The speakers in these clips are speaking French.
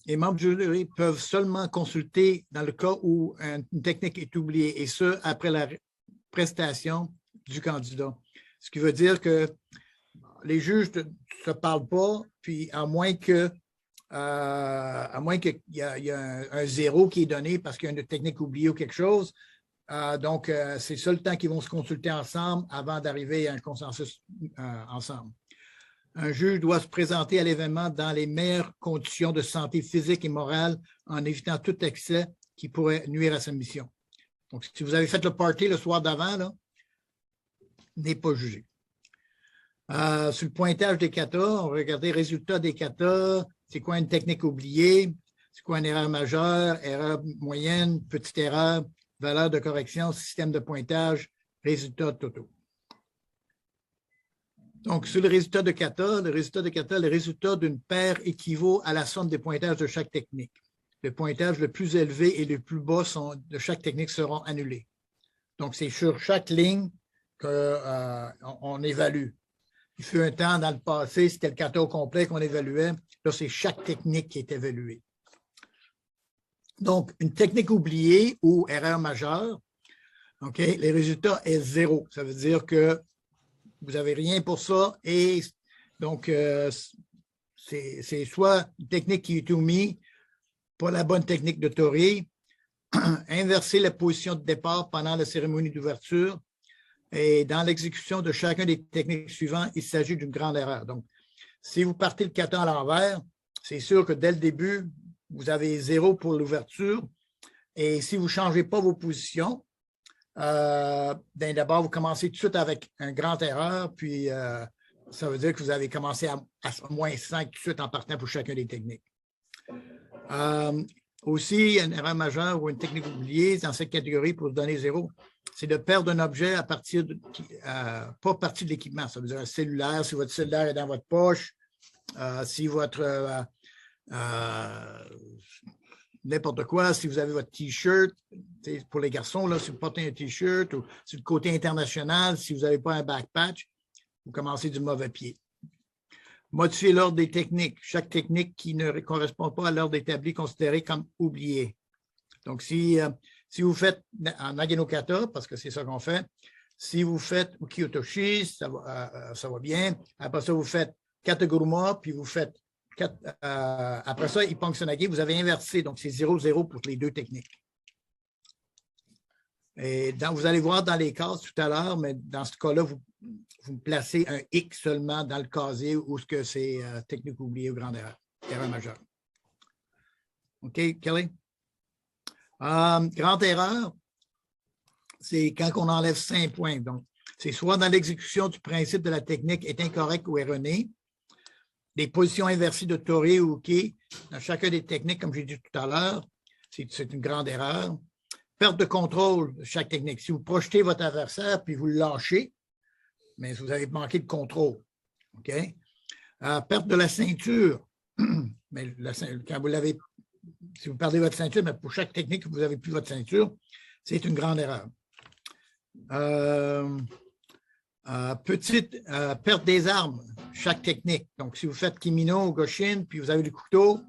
les membres du jury peuvent seulement consulter dans le cas où une technique est oubliée, et ce, après la prestation du candidat. Ce qui veut dire que les juges ne se parlent pas, puis à moins qu'il y ait un zéro qui est donné parce qu'il y a une technique oubliée ou quelque chose. Donc, c'est ça le temps qu'ils vont se consulter ensemble avant d'arriver à un consensus ensemble. Un juge doit se présenter à l'événement dans les meilleures conditions de santé physique et morale en évitant tout excès qui pourrait nuire à sa mission. Donc, si vous avez fait le party le soir d'avant, n'est pas jugé. Sur le pointage des katas, on va regarder les résultats des katas. C'est quoi une technique oubliée? C'est quoi une erreur majeure, erreur moyenne, petite erreur, valeur de correction, système de pointage, résultats totaux. Donc, sur le résultat de kata, le résultat d'une paire équivaut à la somme des pointages de chaque technique. Le pointage le plus élevé et le plus bas de chaque technique seront annulés. Donc, c'est sur chaque ligne qu'on évalue. Il fut un temps dans le passé, c'était le kata au complet qu'on évaluait. Là, c'est chaque technique qui est évaluée. Donc, une technique oubliée ou erreur majeure, OK, les résultats est 0. Ça veut dire que vous n'avez rien pour ça. Et donc, c'est soit une technique qui est omise, pas la bonne technique de Tori, inverser la position de départ pendant la cérémonie d'ouverture. Et dans l'exécution de chacun des techniques suivantes, il s'agit d'une grande erreur. Donc, si vous partez le kata à l'envers, c'est sûr que dès le début, vous avez 0 pour l'ouverture. Et si vous ne changez pas vos positions, d'abord, vous commencez tout de suite avec une grande erreur, puis ça veut dire que vous avez commencé à moins 5 tout de suite en partant pour chacun des techniques. Aussi, une erreur majeure ou une technique oubliée dans cette catégorie pour donner 0, c'est de perdre un objet à partir de, pas partie de l'équipement. Ça veut dire un cellulaire, si votre cellulaire est dans votre poche, si votre n'importe quoi, si vous avez votre T-shirt, pour les garçons, là, si vous portez un T-shirt ou sur le côté international, si vous n'avez pas un backpatch, vous commencez du mauvais pied. Modifier l'ordre des techniques. Chaque technique qui ne correspond pas à l'ordre établi est considérée comme oubliée. Donc, si vous faites en Nage no Kata, parce que c'est ça qu'on fait, si vous faites Uki-Otoshi, ça va bien. Après ça, vous faites Kataguruma, puis vous faites après ça, Ippon-Sanage, vous avez inversé. Donc, c'est 0-0 pour les deux techniques. Et vous allez voir dans les cases tout à l'heure, mais dans ce cas-là, vous placez un X seulement dans le casier où c'est technique oubliée ou grande erreur majeure. OK, Kelly? Grande erreur, c'est quand on enlève 5 points. Donc, c'est soit dans l'exécution du principe de la technique est incorrecte ou erronée, des positions inversées de Tori ou Uki dans chacun des techniques, comme j'ai dit tout à l'heure, c'est une grande erreur. Perte de contrôle de chaque technique. Si vous projetez votre adversaire puis vous le lâchez, mais vous avez manqué de contrôle. OK? Perte de la ceinture. Mais quand vous l'avez, si vous perdez votre ceinture, mais pour chaque technique, vous n'avez plus votre ceinture, c'est une grande erreur. Petite perte des armes, chaque technique. Donc, si vous faites Kimino ou Goshin, puis vous avez le couteau,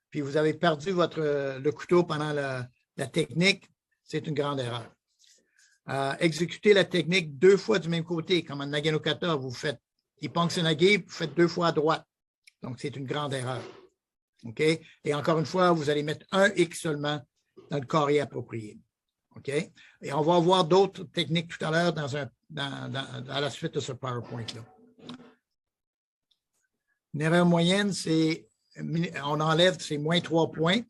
puis vous avez perdu le couteau pendant la technique, c'est une grande erreur. Exécuter la technique 2 fois du même côté, comme en Nage no Kata, vous faites Ippon-Sanage, vous faites 2 fois à droite. Donc, c'est une grande erreur. OK? Et encore une fois, vous allez mettre un X seulement dans le carré approprié. OK? Et on va voir d'autres techniques tout à l'heure à la suite de ce PowerPoint-là. Une erreur moyenne, c'est on enlève, c'est moins 3 points.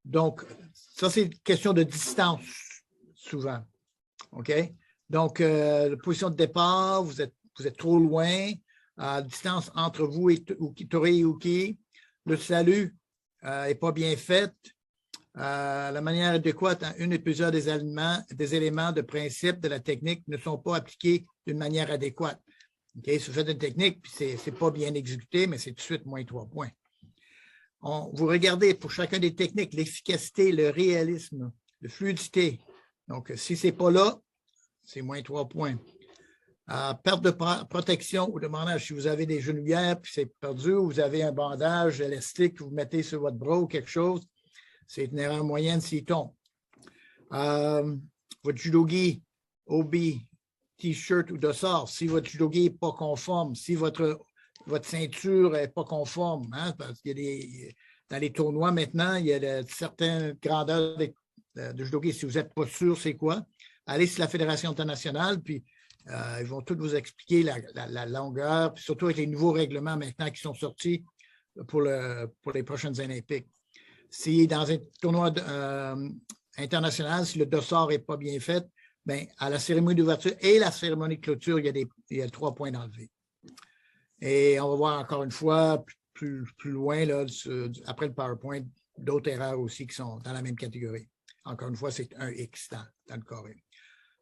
Donc, ça, c'est une question de distance, souvent. OK? Donc, la position de départ, vous êtes trop loin. Distance entre vous et Tori et Uki. Le salut n'est pas bien fait. La manière adéquate en une et plusieurs des éléments de principe de la technique ne sont pas appliqués d'une manière adéquate. Okay? Si vous faites une technique, puis ce n'est pas bien exécuté, mais c'est tout de suite moins 3 points. Vous regardez pour chacun des techniques l'efficacité, le réalisme, la fluidité. Donc, si ce n'est pas là, c'est moins 3 points. Perte de protection ou de bandage. Si vous avez des genouillères puis c'est perdu, ou vous avez un bandage élastique que vous mettez sur votre bras ou quelque chose, c'est une erreur moyenne s'il tombe. Votre judogi, obi, t-shirt ou dossard, si votre judogi n'est pas conforme, si votre ceinture n'est pas conforme, hein, parce qu'il y a dans les tournois maintenant, il y a certaines grandeurs de judogi. Si vous n'êtes pas sûr c'est quoi, allez sur la Fédération internationale, puis ils vont tous vous expliquer la longueur, puis surtout avec les nouveaux règlements maintenant qui sont sortis pour les prochaines Olympiques. Si dans un tournoi international, si le dossard n'est pas bien fait, bien, à la cérémonie d'ouverture et la cérémonie de clôture, il y a 3 points d'enlevé. Et on va voir encore une fois plus loin, là, après le PowerPoint, d'autres erreurs aussi qui sont dans la même catégorie. Encore une fois, c'est un X dans le carré.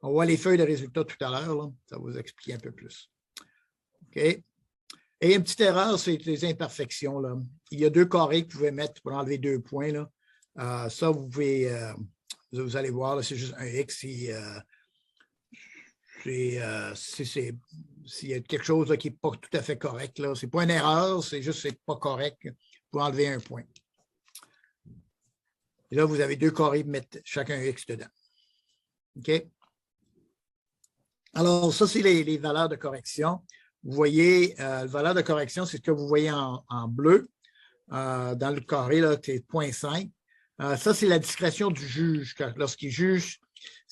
On voit les feuilles de résultats tout à l'heure, ça va vous expliquer un peu plus. OK? Et une petite erreur, c'est les imperfections. Là. Il y a 2 carrés que vous pouvez mettre pour enlever 2 points. Là. Ça, vous pouvez, vous allez voir, c'est juste un X. S'il y a quelque chose là, qui n'est pas tout à fait correct, ce n'est pas une erreur, c'est juste que ce n'est pas correct pour enlever 1 point. Et là, vous avez 2 carrés pour mettre chacun un X dedans. OK? Alors, ça, c'est les valeurs de correction. Vous voyez, la valeur de correction, c'est ce que vous voyez en bleu dans le carré, c'est 0,5. Ça, c'est la discrétion du juge. Lorsqu'il juge,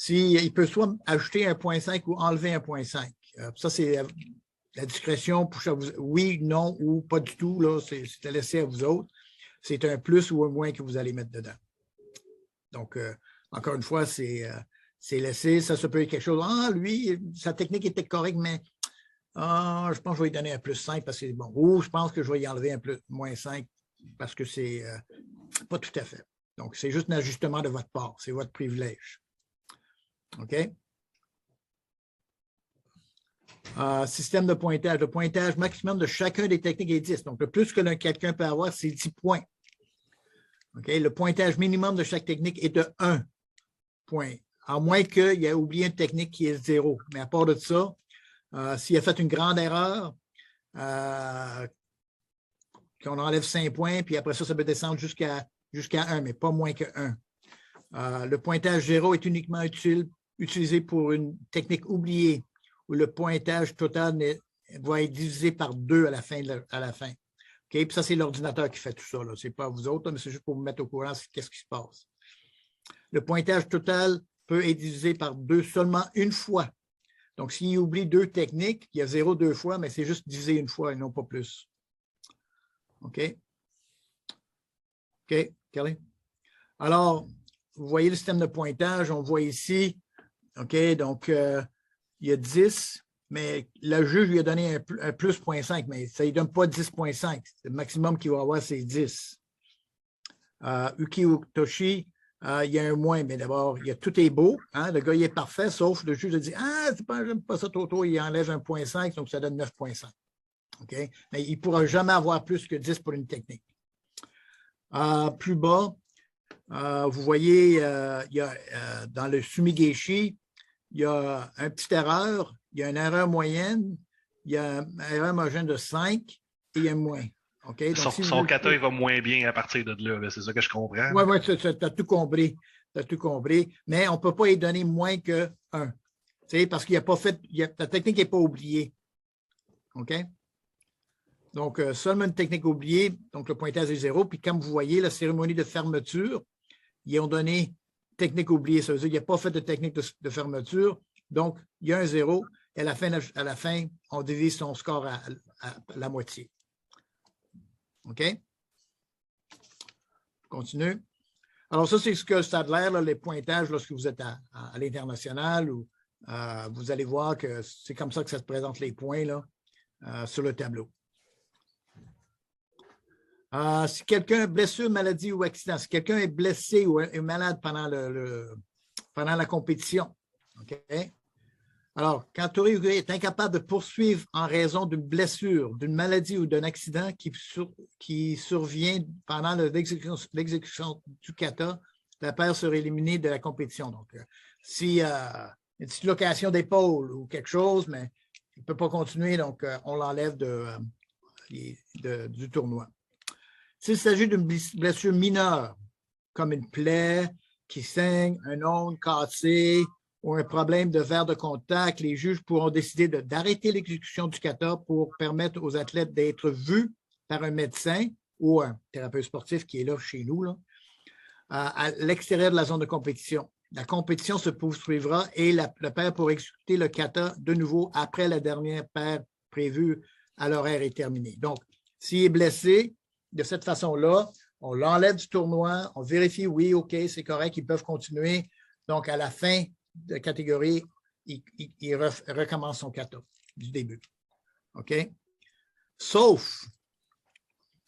il peut soit ajouter 1,5 ou enlever 1,5. Ça, c'est la discrétion pour oui, non ou pas du tout. C'est laissé à vous autres. C'est un plus ou un moins que vous allez mettre dedans. Donc, encore une fois, c'est laissé. Ça peut être quelque chose. Lui, sa technique était correcte, mais je pense que je vais lui donner un plus 5 parce que c'est bon. Ou je pense que je vais y enlever un moins 5 parce que c'est pas tout à fait. Donc, c'est juste un ajustement de votre part. C'est votre privilège. OK? Système de pointage. Le pointage maximum de chacun des techniques est 10. Donc, le plus que quelqu'un peut avoir, c'est 10 points. OK? Le pointage minimum de chaque technique est de 1 point. À moins qu'il ait oublié une technique qui est 0. Mais à part de ça, s'il a fait une grande erreur, qu'on enlève 5 points, puis après ça, ça peut descendre jusqu'à 1, mais pas moins que 1. Le pointage 0 est uniquement utilisé pour une technique oubliée, où le pointage total va être divisé par 2 à la fin. Okay? Puis ça, c'est l'ordinateur qui fait tout ça. Ce n'est pas vous autres, mais c'est juste pour vous mettre au courant de qu'est-ce qui se passe. Le pointage total peut être divisé par 2 seulement une fois. Donc, s'il oublie 2 techniques, il y a 0 2 fois, mais c'est juste divisé une fois et non pas plus. OK? OK, Kelly? Alors, vous voyez le système de pointage, on voit ici, OK, donc il y a 10, mais le juge lui a donné un plus 0,5, mais ça ne lui donne pas 10,5. Le maximum qu'il va avoir, c'est 10. Uki Utoshi, il y a un moins, mais d'abord, tout est beau. Hein, le gars, il est parfait, sauf le juge a dit j'aime pas ça, Toto, il enlève 1,5, donc ça donne 9,5. OK? Mais il ne pourra jamais avoir plus que 10 pour une technique. Plus bas, vous voyez, il y a, dans le Sumigeshi, il y a une petite erreur, il y a une erreur moyenne, il y a une erreur homogène de 5 et il y a un moins. Okay? Donc, son kata, il va moins bien à partir de là, c'est ça que je comprends. Oui, tu as tout compris. Tu as tout compris, mais on ne peut pas y donner moins que 1. Parce qu'il n'a pas fait, la technique n'est pas oubliée. OK? Donc, seulement une technique oubliée, donc le pointage est 0. Puis, comme vous voyez, la cérémonie de fermeture, ils ont donné technique oubliée. Ça veut dire qu'il n'y a pas fait de technique de fermeture. Donc, il y a un 0. Et à la fin, on divise son score à la moitié. OK? Je continue. Alors, ça, c'est ce que ça a l'air, les pointages, lorsque vous êtes à l'international, ou vous allez voir que c'est comme ça que ça se présente les points là, sur le tableau. Si quelqu'un a blessure, maladie ou accident, si quelqu'un est blessé ou est malade pendant la compétition, OK? Alors, quand Tori est incapable de poursuivre en raison d'une blessure, d'une maladie ou d'un accident qui survient pendant l'exécution du kata, la paire sera éliminée de la compétition. Donc, si une dislocation d'épaule ou quelque chose, mais ne peut pas continuer, donc on l'enlève du tournoi. S'il s'agit d'une blessure mineure, comme une plaie qui saigne, un ongle cassé ou un problème de verre de contact, les juges pourront décider d'arrêter l'exécution du kata pour permettre aux athlètes d'être vus par un médecin ou un thérapeute sportif qui est là chez nous, là, à l'extérieur de la zone de compétition. La compétition se poursuivra et le paire pourra exécuter le kata de nouveau après la dernière paire prévue à l'horaire est terminée. Donc, s'il est blessé, de cette façon-là, on l'enlève du tournoi, on vérifie, oui, OK, c'est correct, ils peuvent continuer. Donc, à la fin de catégorie, il recommence son kata du début. OK? Sauf,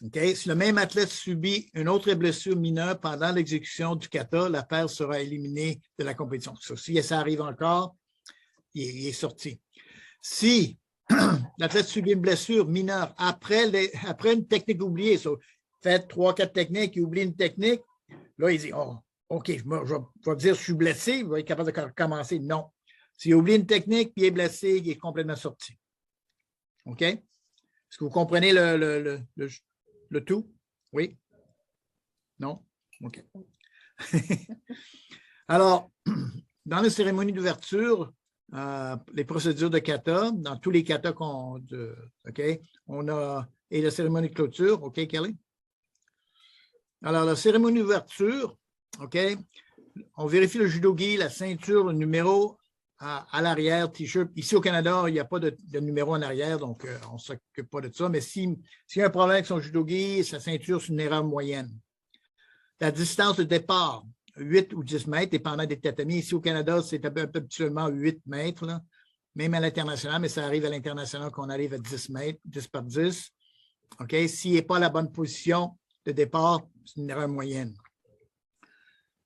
OK, si le même athlète subit une autre blessure mineure pendant l'exécution du kata, la paire sera éliminée de la compétition. Si ça arrive encore, il est sorti. Si l'athlète subit une blessure mineure après une technique oubliée, fait 3-4 techniques, il oublie une technique, là, il dit, oh, OK, je vais dire je suis blessé, il va être capable de recommencer. Non. S'il oublie une technique, puis il est blessé, il est complètement sorti. OK? Est-ce que vous comprenez le tout? Oui? Non? OK. Alors, dans les cérémonies d'ouverture, les procédures de kata, dans tous les katas OK, on a, et la cérémonie de clôture, OK, Kelly? Alors, la cérémonie d'ouverture, OK, on vérifie le judogi, la ceinture, le numéro à l'arrière, T-shirt. Ici au Canada, il n'y a pas de numéro en arrière, donc on ne s'occupe pas de ça. Mais s'il y a un problème avec son judogi, sa ceinture, c'est une erreur moyenne. La distance de départ, 8 ou 10 mètres, dépendant des tatamis. Ici au Canada, c'est habituellement 8 mètres, là, même à l'international, mais ça arrive à l'international qu'on arrive à 10 mètres, 10 par 10. OK? S'il n'est pas à la bonne position de départ, c'est une erreur moyenne.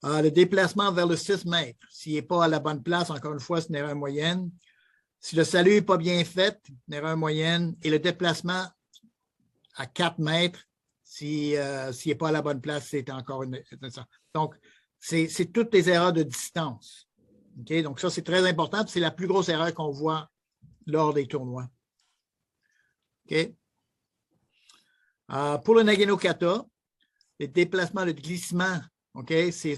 Le déplacement vers le 6 mètres, s'il n'est pas à la bonne place, encore une fois, c'est une erreur moyenne. Si le salut n'est pas bien fait, une erreur moyenne. Et le déplacement à 4 mètres, s'il n'est pas à la bonne place, c'est encore une erreur. Donc, c'est toutes les erreurs de distance. Okay? Donc, ça, c'est très important. C'est la plus grosse erreur qu'on voit lors des tournois. OK? Pour le Nagano Kata, les déplacements de glissement, OK,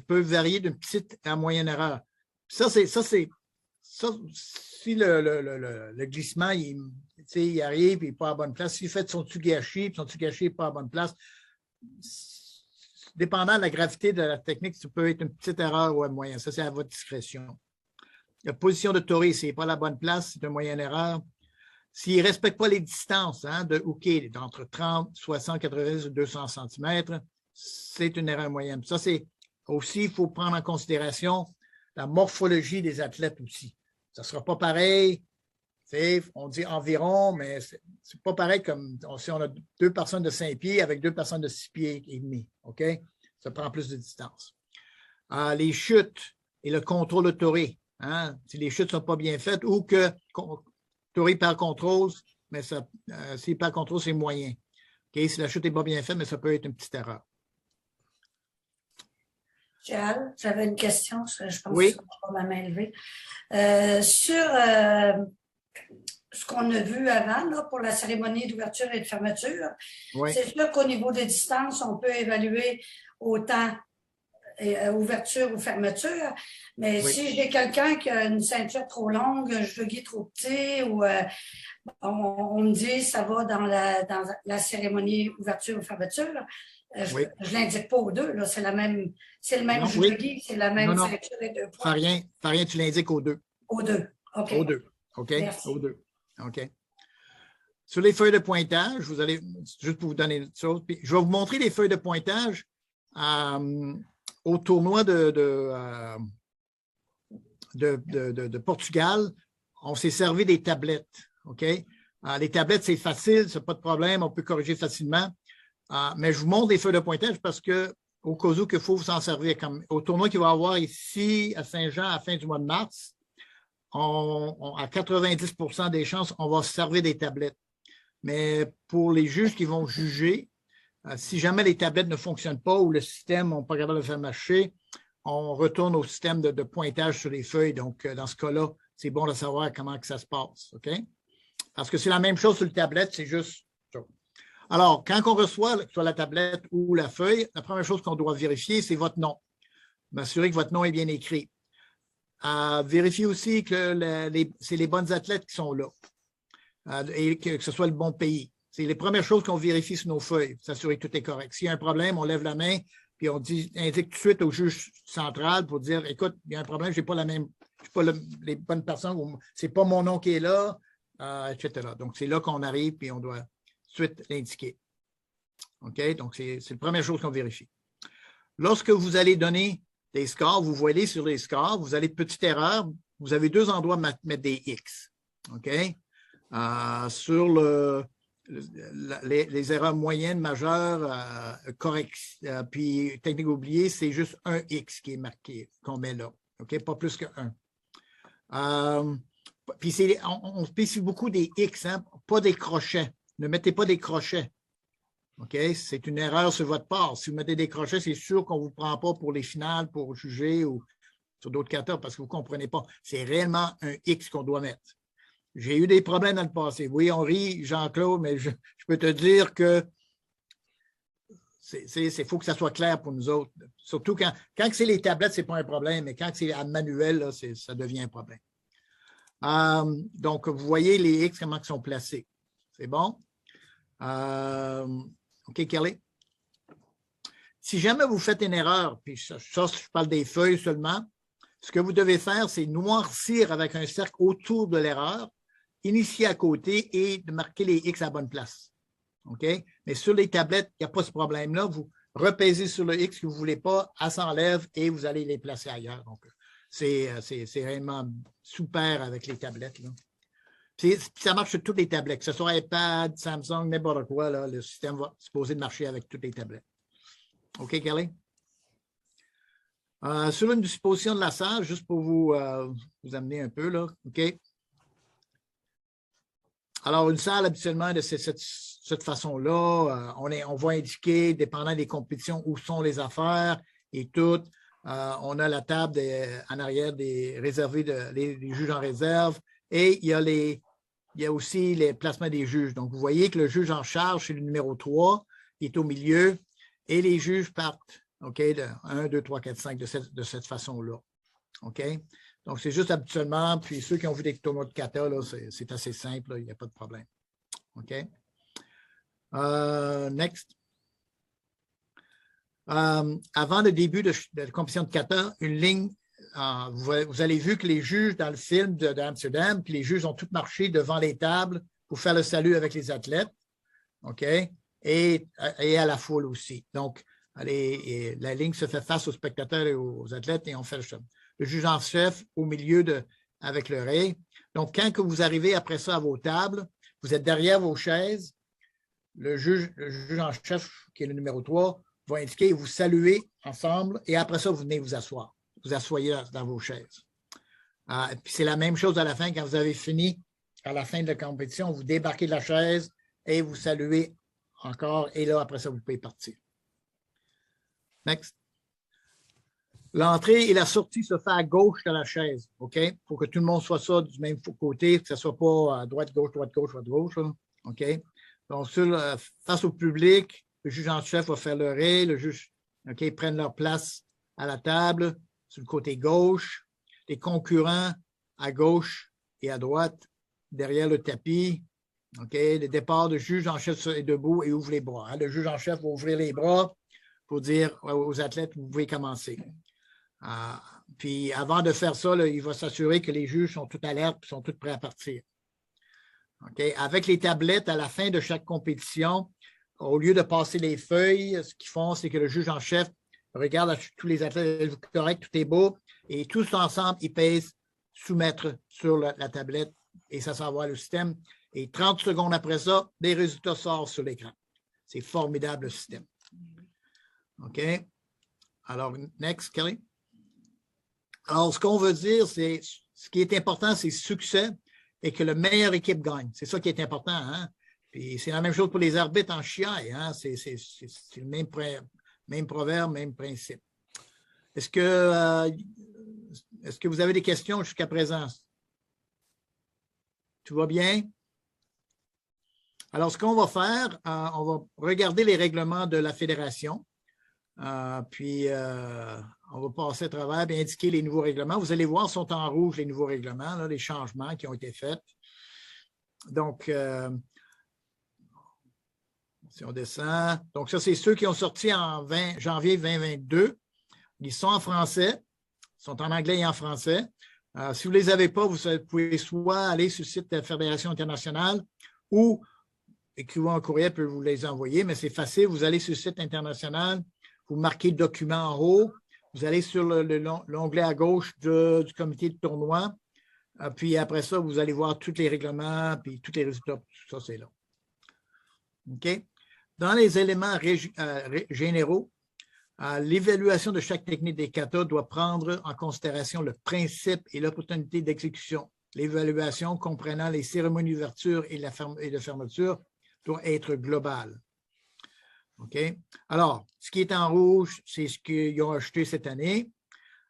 peut varier d'une petite à moyenne erreur. Ça, si le glissement, il arrive et il n'est pas à la bonne place. S'il fait son tsugashi, puis son tsugashi n'est pas à la bonne place, dépendant de la gravité de la technique, ça peut être une petite erreur ou un moyen. Ça, c'est à votre discrétion. La position de tori, s'il n'est pas à la bonne place, c'est une moyenne erreur. S'il ne respecte pas les distances de hookey, d'entre 30, 60, 80 ou 200 cm, c'est une erreur moyenne. Ça, c'est aussi, il faut prendre en considération la morphologie des athlètes aussi. Ça ne sera pas pareil. On dit environ, mais ce n'est pas pareil comme si on a 2 personnes de 5 pieds avec 2 personnes de 6 pieds et demi. OK? Ça prend plus de distance. Les chutes et le contrôle de tori. Hein? Si les chutes ne sont pas bien faites ou que tori par contrôle, mais s'il par contrôle, c'est moyen. Okay? Si la chute n'est pas bien faite, mais ça peut être une petite erreur. Gérald, j'avais une question, je pense oui. que c'est ma main levée. Sur ce qu'on a vu avant là, pour la cérémonie d'ouverture et de fermeture, oui. C'est sûr qu'au niveau des distances, on peut évaluer autant ouverture ou fermeture, mais oui. Si j'ai quelqu'un qui a une ceinture trop longue, un judogi trop petit, ou on me dit ça va dans la cérémonie ouverture ou fermeture, je ne l'indique pas aux deux. Là. C'est le même judogi, c'est la même ceinture et 2 points. Rien, tu l'indiques aux deux. Aux deux, OK. Aux deux, OK. Merci. Aux deux, OK. Sur les feuilles de pointage, vous allez, juste pour vous donner une chose, puis je vais vous montrer les feuilles de pointage au tournoi de Portugal. On s'est servi des tablettes, OK? Les tablettes, c'est facile, c'est pas de problème, on peut corriger facilement. Mais je vous montre les feuilles de pointage parce que au cas où il faut vous en servir. Comme au tournoi qu'il va y avoir ici à Saint-Jean à la fin du mois de mars, à 90% des chances, on va se servir des tablettes. Mais pour les juges qui vont juger, si jamais les tablettes ne fonctionnent pas ou le système n'est pas capable de faire marcher, on retourne au système de pointage sur les feuilles. Donc, dans ce cas-là, c'est bon de savoir comment que ça se passe. OK? Parce que c'est la même chose sur le tablette, c'est juste ça. Alors, quand on reçoit soit la tablette ou la feuille, la première chose qu'on doit vérifier, c'est votre nom. M'assurer que votre nom est bien écrit. Vérifiez aussi que c'est les bonnes athlètes qui sont là et que ce soit le bon pays. C'est les premières choses qu'on vérifie sur nos feuilles, s'assurer que tout est correct. S'il y a un problème, on lève la main puis on indique tout de suite au juge central pour dire, écoute, il y a un problème, je n'ai pas les bonnes personnes, c'est pas mon nom qui est là, etc. Donc, c'est là qu'on arrive puis on doit tout de suite l'indiquer. OK? Donc, c'est la première chose qu'on vérifie. Lorsque vous allez donner des scores, vous voyez sur les scores, vous avez petite erreur, vous avez deux endroits pour mettre des X. OK? Sur les erreurs moyennes, majeures, correctes, puis technique oubliée, c'est juste un X qui est marqué, qu'on met là. OK? Pas plus que un. Puis on spécifie beaucoup des X, hein? Pas des crochets. Ne mettez pas des crochets. OK? C'est une erreur sur votre part. Si vous mettez des crochets, c'est sûr qu'on ne vous prend pas pour les finales, pour juger ou sur d'autres catalogues parce que vous ne comprenez pas. C'est réellement un X qu'on doit mettre. J'ai eu des problèmes dans le passé. Oui, on rit, Jean-Claude, mais je peux te dire que faut que ça soit clair pour nous autres. Surtout quand c'est les tablettes, ce n'est pas un problème, mais quand c'est à manuel, là, ça devient un problème. Donc, vous voyez les X, comment ils sont placés. C'est bon? OK, Kelly? Si jamais vous faites une erreur, puis ça, je parle des feuilles seulement, ce que vous devez faire, c'est noircir avec un cercle autour de l'erreur, initier à côté et de marquer les X à la bonne place. OK? Mais sur les tablettes, il n'y a pas ce problème-là. Vous repésez sur le X que vous ne voulez pas, elle s'enlève et vous allez les placer ailleurs. Donc, c'est réellement super avec les tablettes, là. Ça marche sur toutes les tablettes, que ce soit iPad, Samsung, n'importe quoi, là, le système va supposer de marcher avec toutes les tablettes. OK, Kelly? Sur une disposition de la salle, juste pour vous amener un peu, là, OK? Alors, une salle, habituellement, de cette façon-là, on va indiquer, dépendant des compétitions, où sont les affaires et tout. On a la table en arrière réservée des juges en réserve et il y a aussi les placements des juges. Donc, vous voyez que le juge en charge, c'est le numéro 3, qui est au milieu, et les juges partent, OK, de 1, 2, 3, 4, 5, de cette façon-là. OK? Donc, c'est juste habituellement, puis ceux qui ont vu des tournois de kata, c'est assez simple, là, il n'y a pas de problème. OK? Next. Avant le début de la compétition de kata, une ligne, vous avez vu que les juges dans le film d'Amsterdam, puis les juges ont tous marché devant les tables pour faire le salut avec les athlètes, OK? Et à la foule aussi. Donc, la ligne se fait face aux spectateurs et aux athlètes et on fait le juge en chef au milieu avec le ré. Donc, quand vous arrivez après ça à vos tables, vous êtes derrière vos chaises, le juge en chef, qui est le numéro 3, va indiquer, vous saluez ensemble et après ça, vous venez vous asseoir. Vous asseyez dans vos chaises. Puis c'est la même chose à la fin, quand vous avez fini, à la fin de la compétition, vous débarquez de la chaise et vous saluez encore et là, après ça, vous pouvez partir. Next. L'entrée et la sortie se fait à gauche de la chaise, OK? Pour que tout le monde soit ça du même côté, que ce ne soit pas à droite, gauche, droite, gauche, droite, gauche, là. OK? Donc, face au public, le juge en chef va faire le ré, le juge, OK, prennent leur place à la table, sur le côté gauche, les concurrents à gauche et à droite, derrière le tapis, OK? Le départ du juge en chef est debout et ouvre les bras. Hein? Le juge en chef va ouvrir les bras pour dire aux athlètes, vous pouvez commencer. Puis avant de faire ça, là, il va s'assurer que les juges sont tous alertes et sont tous prêts à partir. Okay? Avec les tablettes, à la fin de chaque compétition, au lieu de passer les feuilles, ce qu'ils font, c'est que le juge en chef regarde tous les athlètes, correct, tout est beau, et tous ensemble, ils pèsent soumettre sur la tablette et ça s'en va le système. Et 30 secondes après ça, les résultats sortent sur l'écran. C'est formidable le système. OK? Alors, next, Kelly. Alors, ce qu'on veut dire, c'est ce qui est important, c'est succès et que la meilleure équipe gagne. C'est ça qui est important. Hein? Puis c'est la même chose pour les arbitres en chiaille. Hein? C'est le même proverbe, même principe. Est-ce que vous avez des questions jusqu'à présent? Tout va bien? Alors, ce qu'on va faire, on va regarder les règlements de la fédération. Puis, on va passer à travers et indiquer les nouveaux règlements. Vous allez voir, sont en rouge les nouveaux règlements, là, les changements qui ont été faits. Donc, si on descend, donc ça, c'est ceux qui ont sorti en janvier 2022. Ils sont en français, ils sont en anglais et en français. Si vous ne les avez pas, vous pouvez soit aller sur le site de la Fédération internationale ou écrivez un courriel pour vous les envoyer, mais c'est facile. Vous allez sur le site international, vous marquez document en haut, vous allez sur l'onglet à gauche du comité de tournoi, puis après ça, vous allez voir tous les règlements, puis tous les résultats, tout ça, c'est là. OK? Dans les éléments généraux, l'évaluation de chaque technique des katas doit prendre en considération le principe et l'opportunité d'exécution. L'évaluation comprenant les cérémonies d'ouverture et de fermeture doit être globale. OK? Alors, ce qui est en rouge, c'est ce qu'ils ont acheté cette année.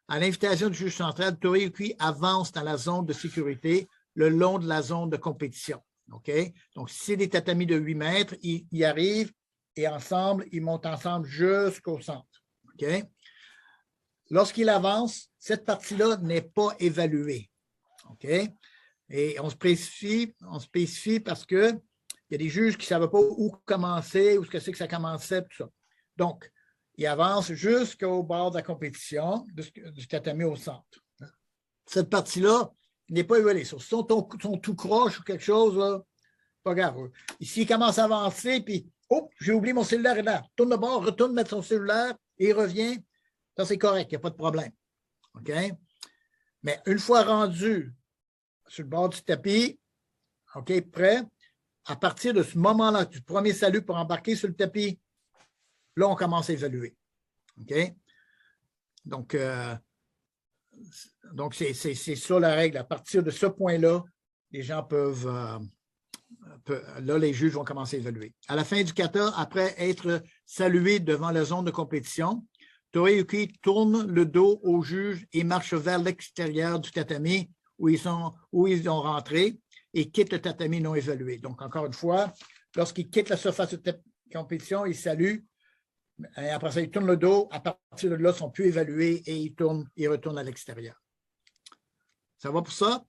À l'invitation du juge central, Torii avance dans la zone de sécurité le long de la zone de compétition. OK? Donc, si c'est des tatamis de 8 mètres, ils arrivent et ensemble, ils montent ensemble jusqu'au centre. OK? Lorsqu'il avance, cette partie-là n'est pas évaluée. OK? Et on spécifie parce qu'il y a des juges qui ne savaient pas où commencer, où ce que c'est que ça commençait, tout ça. Donc, ils avancent jusqu'au bord de la compétition, du tatami au centre. Cette partie-là n'est pas évaluée. Si sont tout croche ou quelque chose, là, pas grave. Ici, il commence à avancer, puis oh, j'ai oublié mon cellulaire est là. Tourne de bord, retourne mettre son cellulaire et il revient. Ça, c'est correct, il n'y a pas de problème. OK? Mais une fois rendu sur le bord du tapis, OK, prêt, à partir de ce moment-là, du premier salut pour embarquer sur le tapis, là, on commence à évaluer. OK? Donc c'est ça la règle. À partir de ce point-là, les gens peuvent là, les juges vont commencer à évaluer. À la fin du kata, après être salué devant la zone de compétition, Torii tourne le dos au juge et marche vers l'extérieur du tatami où ils ont rentré et quitte le tatami non évalué. Donc, encore une fois, lorsqu'ils quittent la surface de compétition, ils saluent. Et après ça, ils tournent le dos. À partir de là, ils ne sont plus évalués et ils retournent à l'extérieur. Ça va pour ça?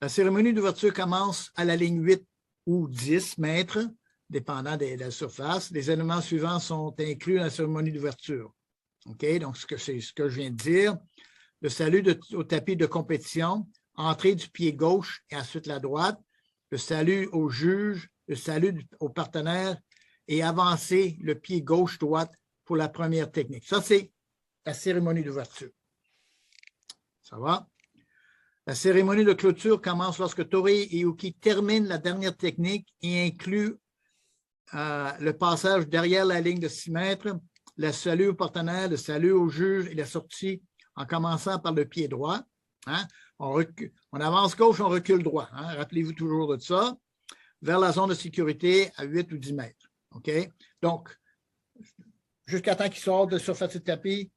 La cérémonie d'ouverture commence à la ligne 8 ou 10 mètres, dépendant de la surface. Les éléments suivants sont inclus dans la cérémonie d'ouverture. OK? Donc, c'est ce que je viens de dire. Le salut au tapis de compétition, entrée du pied gauche et ensuite la droite, le salut au juge, le salut au partenaire et avancer le pied gauche-droite pour la première technique. Ça, c'est la cérémonie d'ouverture. Ça va? La cérémonie de clôture commence lorsque Torii et Uki terminent la dernière technique et inclut le passage derrière la ligne de 6 mètres, le salut au partenaire, le salut au juge et la sortie en commençant par le pied droit. Hein? On avance gauche, on recule droit. Hein? Rappelez-vous toujours de ça. Vers la zone de sécurité à 8 ou 10 mètres. OK? Donc, jusqu'à temps qu'il sorte de surface de tapis,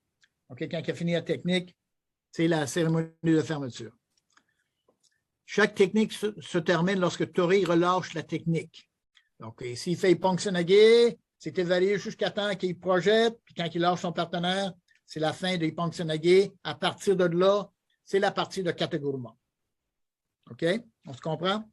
OK, quand il a fini la technique, c'est la cérémonie de fermeture. Chaque technique se termine lorsque Torii relâche la technique. Donc, s'il fait Ippongi-Sanage, c'est évalué jusqu'à temps qu'il projette, puis quand il lâche son partenaire, c'est la fin de Ippongi-Sanage. À partir de là, c'est la partie de Kataguruma. OK? On se comprend?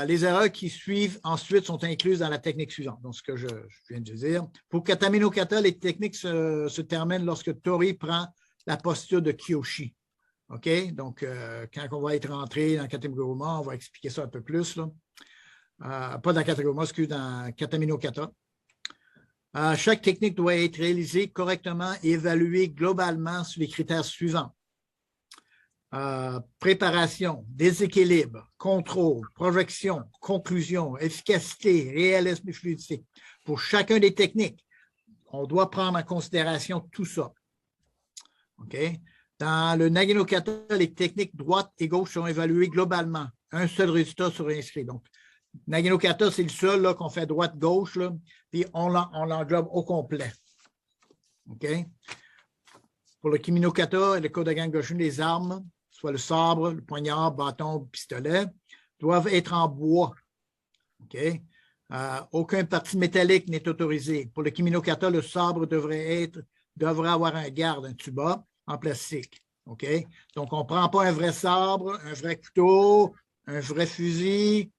Les erreurs qui suivent ensuite sont incluses dans la technique suivante. Donc, ce que je viens de dire. Pour Tatami no Kata, les techniques se terminent lorsque Torii prend la posture de Kyoshi. OK? Donc, quand on va être rentré dans Kataguruma, on va expliquer ça un peu plus. Là. Pas dans Kataguruma, excusez, dans Tatami no Kata. Chaque technique doit être réalisée correctement et évaluée globalement sur les critères suivants. Préparation, déséquilibre, contrôle, projection, conclusion, efficacité, réalisme et fluidité. Pour chacun des techniques, on doit prendre en considération tout ça. OK? Dans le Nage no Kata, les techniques droite et gauche sont évaluées globalement. Un seul résultat sera inscrit. Donc, Nage no Kata, c'est le seul qu'on fait droite-gauche, puis on l'englobe au complet. OK? Pour le Kimi no Kata et le Kodokan Goshin, les armes, soit le sabre, le poignard, bâton, pistolet, doivent être en bois. OK? Aucun parti métallique n'est autorisé. Pour le Kimi no Kata, le sabre devrait avoir un garde, un tuba en plastique. OK? Donc, on ne prend pas un vrai sabre, un vrai couteau, un vrai fusil,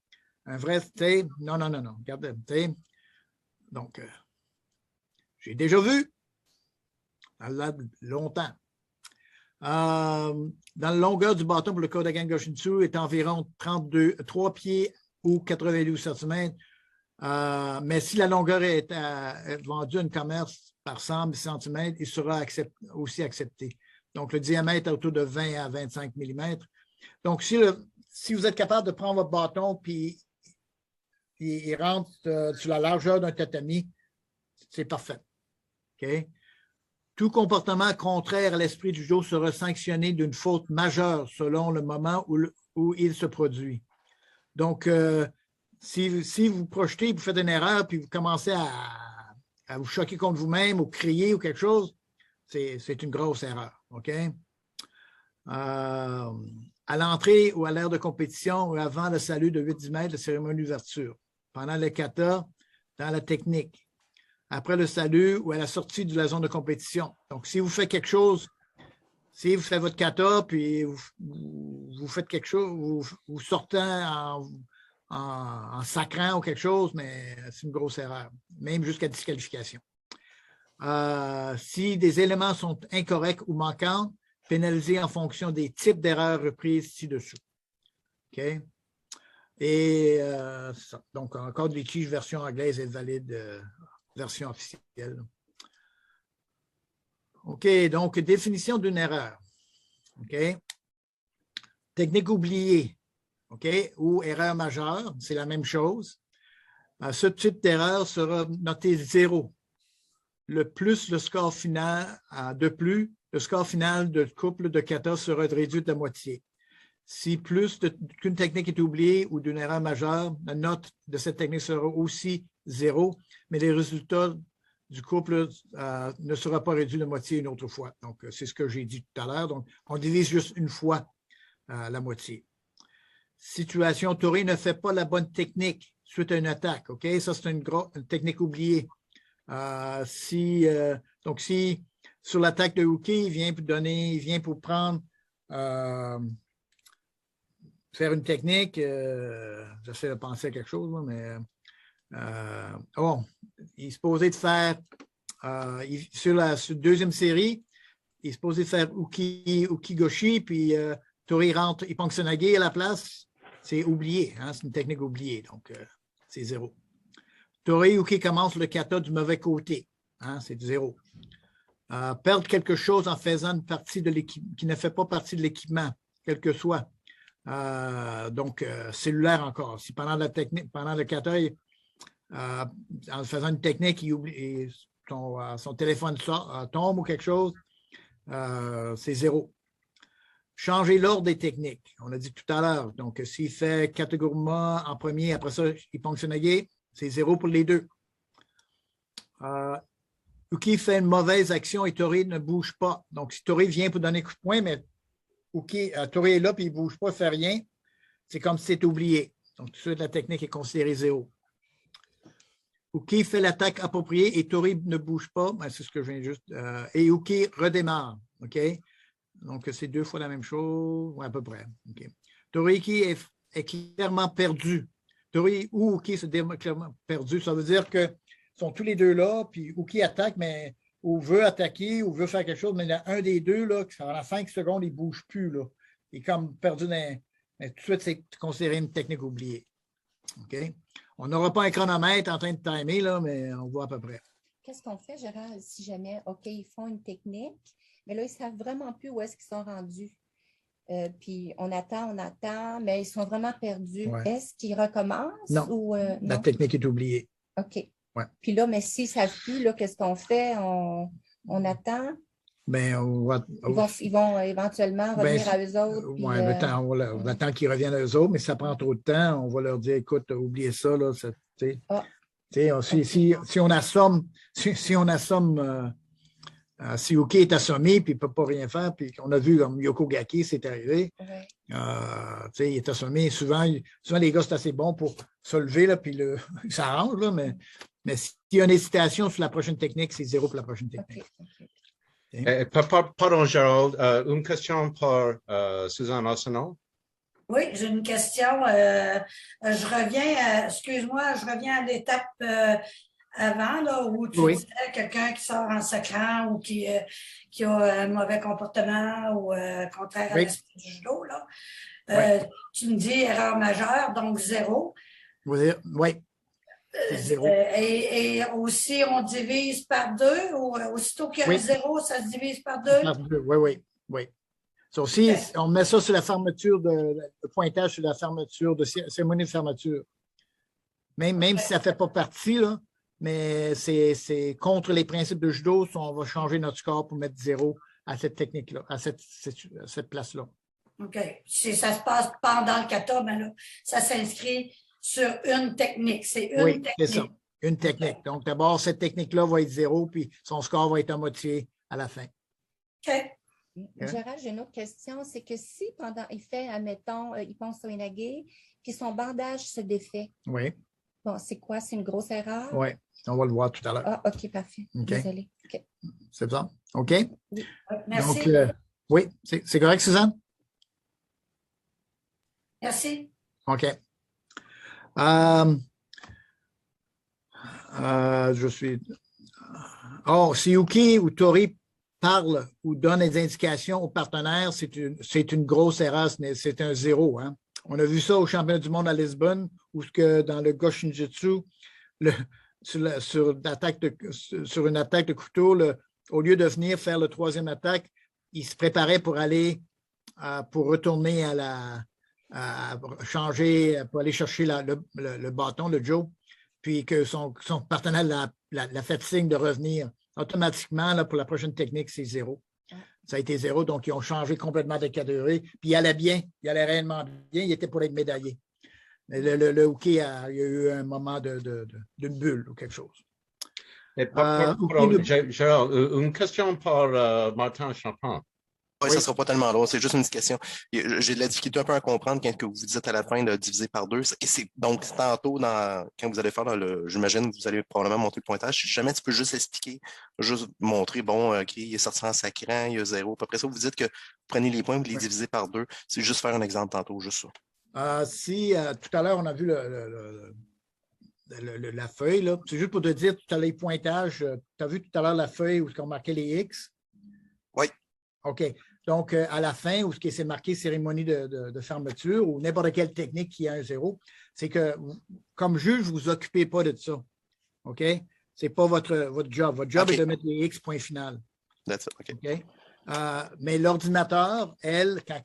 un vrai. Non. Regardez. Donc, j'ai déjà vu, longtemps. Dans la longueur du bâton pour le Kodokan Goshinsu est environ 3 pieds ou 92 cm. Mais si la longueur est vendue à un commerce par 100 cm, il sera aussi accepté. Donc, le diamètre est autour de 20 à 25 mm. Donc, si vous êtes capable de prendre votre bâton puis il rentre sur la largeur d'un tatami, c'est parfait. OK? Tout comportement contraire à l'esprit du judo sera sanctionné d'une faute majeure selon le moment où il se produit. Donc, si vous projetez, vous faites une erreur, puis vous commencez à vous choquer contre vous-même ou crier ou quelque chose, c'est une grosse erreur. OK? À l'entrée ou à l'ère de compétition ou avant le salut de 8-10 mètres, la cérémonie d'ouverture. Pendant le kata, dans la technique. Après le salut ou à la sortie de la zone de compétition. Donc, si vous faites quelque chose, si vous faites votre kata, puis vous faites quelque chose, vous sortez en sacrant ou quelque chose, mais c'est une grosse erreur, même jusqu'à disqualification. Si des éléments sont incorrects ou manquants, pénalisés en fonction des types d'erreurs reprises ci-dessous. OK? Et donc, encore de litige, version anglaise est valide, version officielle. OK, donc définition d'une erreur. OK? Technique oubliée. OK? Ou erreur majeure, c'est la même chose. Ce type d'erreur sera noté 0. Le plus le score final de plus, le score final de couple de kata sera réduit de moitié. Si plus qu'une technique est oubliée ou d'une erreur majeure, la note de cette technique sera aussi 0, mais les résultats du couple ne sera pas réduit de moitié une autre fois. Donc, c'est ce que j'ai dit tout à l'heure. Donc, on divise juste une fois la moitié. Situation, Tori ne fait pas la bonne technique suite à une attaque. OK? Ça, c'est une technique oubliée. Donc, si sur l'attaque de Uki, il vient pour prendre, faire une technique, j'essaie de penser à quelque chose, mais il est supposé de faire, sur la deuxième série, il est supposé de faire Ukigoshi, puis Tori rentre Ippongsonage à la place. C'est oublié, hein? C'est une technique oubliée, donc c'est 0. Tori Uki commence le kata du mauvais côté, hein? C'est 0. Perdre quelque chose en faisant une partie de l'équipement qui ne fait pas partie de l'équipement, quel que soit. Donc, cellulaire encore. Si pendant le kata, en faisant une technique, il oublie, son téléphone tombe ou quelque chose, c'est 0. Changer l'ordre des techniques. On a dit tout à l'heure. Donc, s'il fait Kataguruma en premier, après ça, Ippongsonage, c'est 0 pour les deux. Uki fait une mauvaise action et Tori ne bouge pas. Donc, si Tori vient pour donner un coup de poing, mais Tori est là et il ne bouge pas, il ne fait rien, c'est comme si c'était oublié. Donc, tout de suite, la technique est considérée 0. Uki fait l'attaque appropriée et Tori ne bouge pas. Ben, c'est ce que je viens juste. Et Uki redémarre. OK? Donc, c'est 2 fois la même chose, à peu près. Okay. Tori Uki est clairement perdu. Tori ou Uki sont clairement perdus. Ça veut dire qu'ils sont tous les deux là, puis Uki attaque, mais ou veut attaquer, ou veut faire quelque chose, mais il y a un des deux, là, qui pendant 5 secondes, il ne bouge plus. Là. Il est comme perdu mais tout de suite, c'est considéré une technique oubliée. OK? On n'aura pas un chronomètre en train de timer, là, mais on voit à peu près. Qu'est-ce qu'on fait, Gérard, si jamais, OK, ils font une technique, mais là, ils ne savent vraiment plus où est-ce qu'ils sont rendus. Puis on attend, mais ils sont vraiment perdus. Ouais. Est-ce qu'ils recommencent? Non. Ou, non? La technique est oubliée. OK. Ouais. Puis là, mais s'ils ne savent plus, là, qu'est-ce qu'on fait? On attend? Ben, Ils vont éventuellement revenir à eux autres. Oui, le temps qu'ils reviennent à eux autres, mais ça prend trop de temps. On va leur dire, écoute, oubliez ça. Là, si on assomme Si Uki est assommé puis il ne peut pas rien faire, puis on a vu comme Yoko Gaki, c'est arrivé. Ouais. Il est assommé. Souvent, les gars, c'est assez bon pour se lever, là, puis ils s'arrangent, là, mais s'il y a une hésitation sur la prochaine technique, c'est 0 pour la prochaine technique. Pardon, Gérald. Une question pour Suzanne Arsenault. Oui, j'ai une question. Je reviens à l'étape avant, là, où tu disais quelqu'un qui sort en sacrant ou qui a un mauvais comportement ou contraire à l'esprit du judo. Là. Tu me dis erreur majeure, donc 0. Oui. Et aussi, on divise par 2 ou aussitôt qu'il y a un 0, ça se divise par 2? Oui. Ça aussi, on met ça sur la fermeture, le pointage sur la fermeture, de cérémonie de fermeture. Même si ça ne fait pas partie, là, mais c'est contre les principes de judo, on va changer notre score pour mettre 0 à cette technique-là, à cette place-là. OK. Si ça se passe pendant le kata, ben là, ça s'inscrit sur une technique. C'est une technique. C'est ça. Une technique. Donc, d'abord, cette technique-là va être 0, puis son score va être à moitié à la fin. OK. Gérald, j'ai une autre question. C'est que si pendant il fait, admettons, il pense au Inagé, puis son bandage se défait. Oui. Bon, c'est quoi? C'est une grosse erreur? Oui. On va le voir tout à l'heure. Ah, OK, parfait. Désolée. Okay. C'est ça? OK? Oui. Merci. Donc, oui, c'est correct, Suzanne? Merci. OK. Si Yuki ou Tori parle ou donne des indications aux partenaires, c'est une grosse erreur, c'est un 0. Hein? On a vu ça au championnat du monde à Lisbonne, où dans le Goshinjutsu, sur une attaque de couteau, au lieu de venir faire le troisième attaque, il se préparait pour aller, pour retourner changer, pour aller chercher le bâton, le Joe, puis que son partenaire l'a fait signe de revenir. Automatiquement, là, pour la prochaine technique, c'est 0. Ça a été 0, donc ils ont changé complètement de catégorie. Puis il allait bien, il allait réellement bien, il était pour être médaillé. Mais le hockey, il y a eu un moment d'une bulle ou quelque chose. Gérald, une question pour Martin Champagne. Oui, ça ne sera pas tellement long, c'est juste une question. J'ai de la difficulté un peu à comprendre quand que vous dites à la fin de diviser par 2. Donc, tantôt, quand vous allez faire, j'imagine, vous allez probablement monter le pointage. Si jamais tu peux juste expliquer, juste montrer, bon, OK, il est sorti en sacrant, il y a 0. Puis après ça, vous dites que vous prenez les points, vous les divisez par 2. C'est juste faire un exemple tantôt, juste ça. Tout à l'heure, on a vu la feuille, là. C'est juste pour te dire, tout à l'heure, les pointages, tu as vu tout à l'heure la feuille où on marquait les X? Oui. OK. Donc, à la fin, où c'est marqué cérémonie de fermeture ou n'importe quelle technique qui a un 0, c'est que, comme juge, vous ne vous occupez pas de ça. OK? Ce n'est pas votre job. Votre job est de mettre les X, point final. That's it. OK. Okay? Mais l'ordinateur, elle, quand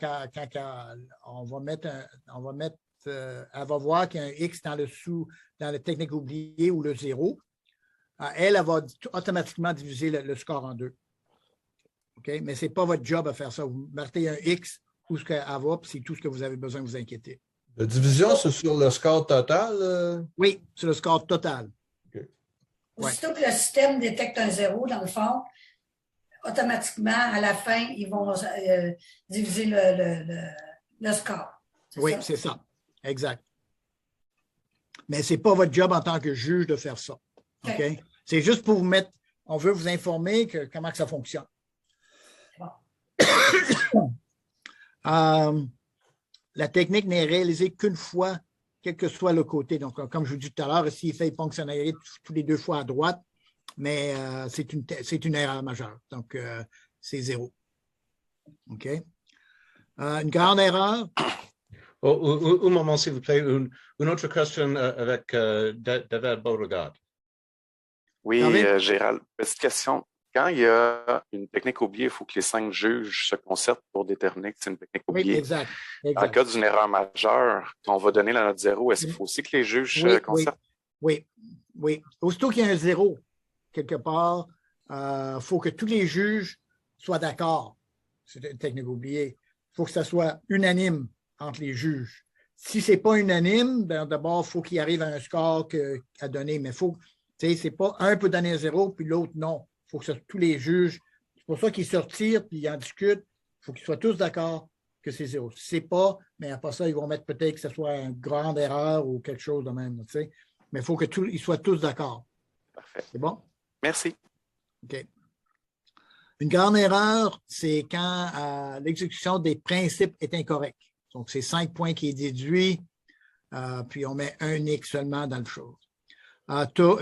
on va mettre, elle va voir qu'il y a un X dans la technique oubliée ou le 0. Elle va automatiquement diviser le score en 2. Okay? Mais ce n'est pas votre job à faire ça. Vous marquez un X où ce qu'elle va, puis c'est tout ce que vous avez besoin de vous inquiéter. La division, c'est sur le score total? Oui, sur le score total. Okay. Aussitôt que le système détecte un 0, dans le fond, automatiquement, à la fin, ils vont diviser le score. Oui, c'est ça. Exact. Mais ce n'est pas votre job en tant que juge de faire ça. Okay? C'est juste pour vous mettre, on veut vous informer comment que ça fonctionne. La technique n'est réalisée qu'une fois, quel que soit le côté. Donc, comme je vous dis tout à l'heure, s'il fait fonctionner tous les 2 fois à droite, mais c'est une erreur majeure. Donc, c'est 0. OK? Une grande erreur. Un moment, s'il vous plaît. Une autre question avec David Beauregard. Oui, Gérald, petite question. Quand il y a une technique oubliée, il faut que les 5 juges se concertent pour déterminer que c'est une technique oubliée. Oui, exact. Dans le cas d'une erreur majeure, quand on va donner la note 0, est-ce qu'il faut aussi que les juges se concertent? Oui. Aussitôt qu'il y a un 0, quelque part, il faut que tous les juges soient d'accord. C'est une technique oubliée. Il faut que ça soit unanime entre les juges. Si ce n'est pas unanime, d'abord, il faut qu'il arrive à un score à donner. Mais il faut, c'est pas un peut donner un 0 puis l'autre non. Il faut que tous les juges C'est pour ça qu'ils se retirent puis ils en discutent. Il faut qu'ils soient tous d'accord que c'est zéro. Si ce n'est pas, mais après ça, ils vont mettre peut-être que ce soit une grande erreur ou quelque chose de même. Tu sais. Mais il faut qu'ils soient tous d'accord. Parfait. C'est bon? Merci. OK. Une grande erreur, c'est quand l'exécution des principes est incorrecte. Donc, c'est 5 points qui est déduit, puis on met un X seulement dans le chose.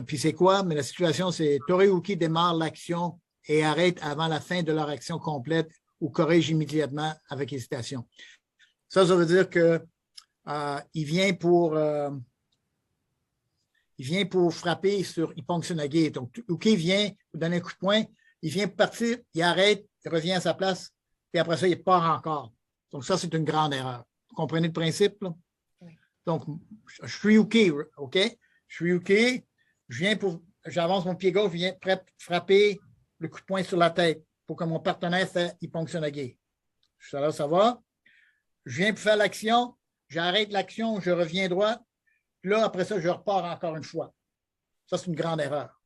Puis c'est quoi? Mais la situation, c'est Tori-Uki démarre l'action et arrête avant la fin de leur action complète ou corrige immédiatement avec hésitation. Ça veut dire que il vient pour frapper sur Ippon Tsunage. Donc, Uki vient vous donner un coup de poing, il vient pour partir, il arrête, il revient à sa place, puis après ça, il part encore. Donc, ça, c'est une grande erreur. Vous comprenez le principe, là? Oui. Donc, je suis Uki, OK? Je suis Uki, j'avance mon pied gauche, je viens prêt pour frapper le coup de poing sur la tête pour que mon partenaire fasse Ippon Tsunage. Ça va? Je viens pour faire l'action, j'arrête l'action, je reviens droit. Puis là, après ça, je repars encore une fois. Ça, c'est une grande erreur.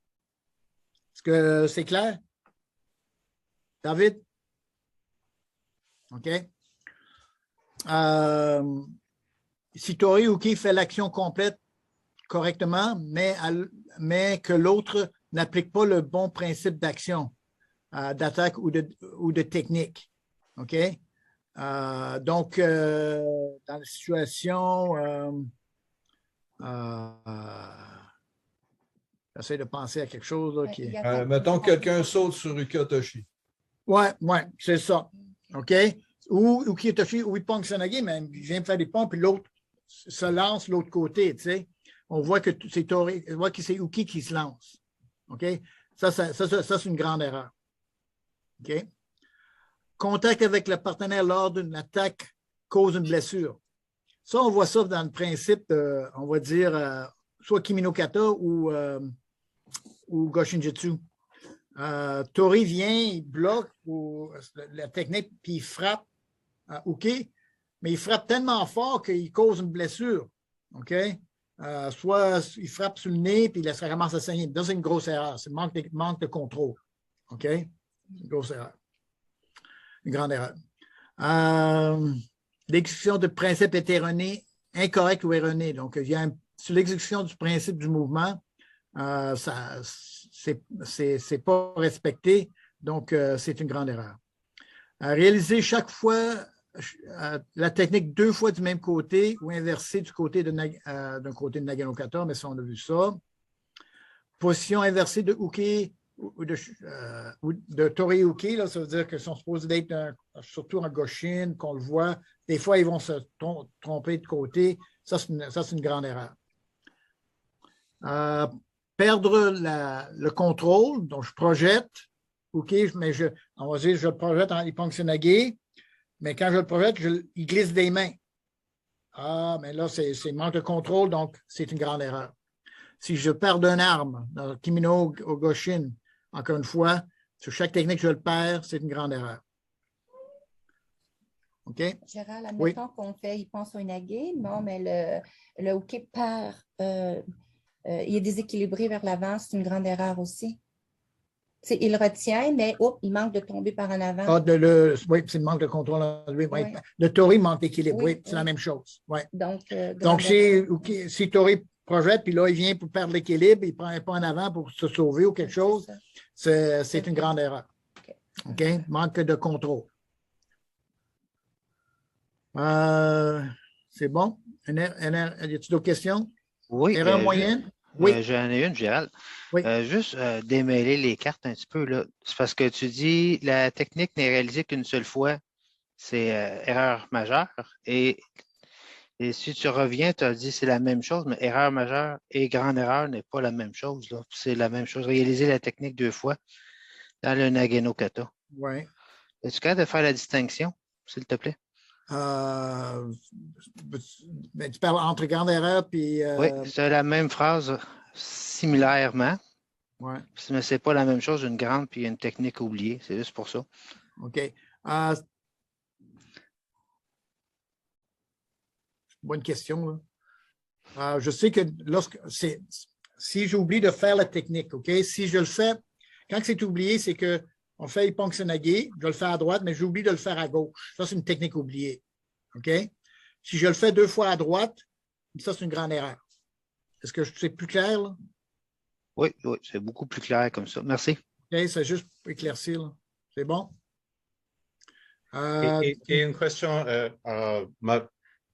Est-ce que c'est clair? David? OK. Si Tori-Uki fait l'action complète correctement, mais que l'autre n'applique pas le bon principe d'action, d'attaque ou de technique. OK? Donc, dans la situation... j'essaie de penser à quelque chose là, qui est... mettons que quelqu'un saute sur Ukitoshi. Oui, c'est ça. OK? Ou Ukitoshi ou Ippon Tsunage, mais il vient de faire des pompes, puis l'autre se lance de l'autre côté, tu sais. On voit que c'est Tori, on voit que c'est Uki qui se lance. OK? Ça c'est une grande erreur. OK? Contact avec le partenaire lors d'une attaque cause une blessure. Ça, on voit ça dans le principe, on va dire, soit Kimi no Kata ou Goshinjutsu. Tori vient, il bloque la technique, puis il frappe Uki, mais il frappe tellement fort qu'il cause une blessure. OK? Soit il frappe sur le nez, puis il se ramasse à saigner. Ça, c'est une grosse erreur. C'est manque de contrôle. OK? Une grosse erreur. Une grande erreur. L'exécution de principe est erronée, incorrect ou erroné. Donc, sur l'exécution du principe du mouvement, c'est pas respecté. Donc, c'est une grande erreur. Réaliser chaque fois la technique 2 fois du même côté ou inversée du côté d'un côté de Nagano Kata, mais ça, on a vu ça. Position inversée de Uki ou de Tori-Uki, là, ça veut dire qu'ils sont supposés d'être surtout en Goshin, qu'on le voit. Des fois, ils vont se tromper de côté. Ça, c'est une grande erreur. Perdre le contrôle, donc je projette, OK, mais on va dire je le projette en Ippon Tsunage, mais quand je le projette, il glisse des mains. Ah, mais là, c'est manque de contrôle, donc c'est une grande erreur. Si je perds une arme, dans le Kimino au Goshin, encore une fois, sur chaque technique, je le perds, c'est une grande erreur. OK? Gérald, admettons qu'on fait Ippon Tsunage, bon, mais le Uki perd, il est déséquilibré vers l'avant, c'est une grande erreur aussi. T'sais, il retient, mais il manque de tomber par en avant. Ah, oui, c'est le manque de contrôle en lui. Oui. Le Tori manque d'équilibre, oui, c'est la même chose. Oui. Donc si Tori projette, puis là, il vient pour perdre l'équilibre, il ne prend un pas en avant pour se sauver ou quelque chose, c'est une grande erreur. OK? Manque de contrôle. C'est bon? Y a-t-il d'autres questions? Oui. Erreur moyenne? Oui. J'en ai une, Gérald. Oui. Juste démêler les cartes un petit peu, là. C'est parce que tu dis la technique n'est réalisée qu'une seule fois. C'est erreur majeure. Et si tu reviens, tu as dit c'est la même chose, mais erreur majeure et grande erreur n'est pas la même chose. C'est la même chose. Réaliser la technique 2 fois dans le Nagano Kata. Oui. Es-tu capable de faire la distinction, s'il te plaît? Ben, tu parles entre grande erreur puis. Oui, c'est la même phrase similairement. Ouais. Mais ce n'est pas la même chose, une grande puis une technique oubliée. C'est juste pour ça. OK. Bonne question. Je sais que si j'oublie de faire la technique, OK? Si je le fais, quand c'est oublié, c'est que on fait Iponksonagé, je le fais à droite, mais j'oublie de le faire à gauche. Ça, c'est une technique oubliée. OK? Si je le fais 2 fois à droite, ça, c'est une grande erreur. Est-ce que c'est plus clair, là? Oui, c'est beaucoup plus clair comme ça. Merci. OK, c'est juste pour éclaircir, là. C'est bon? Et une question,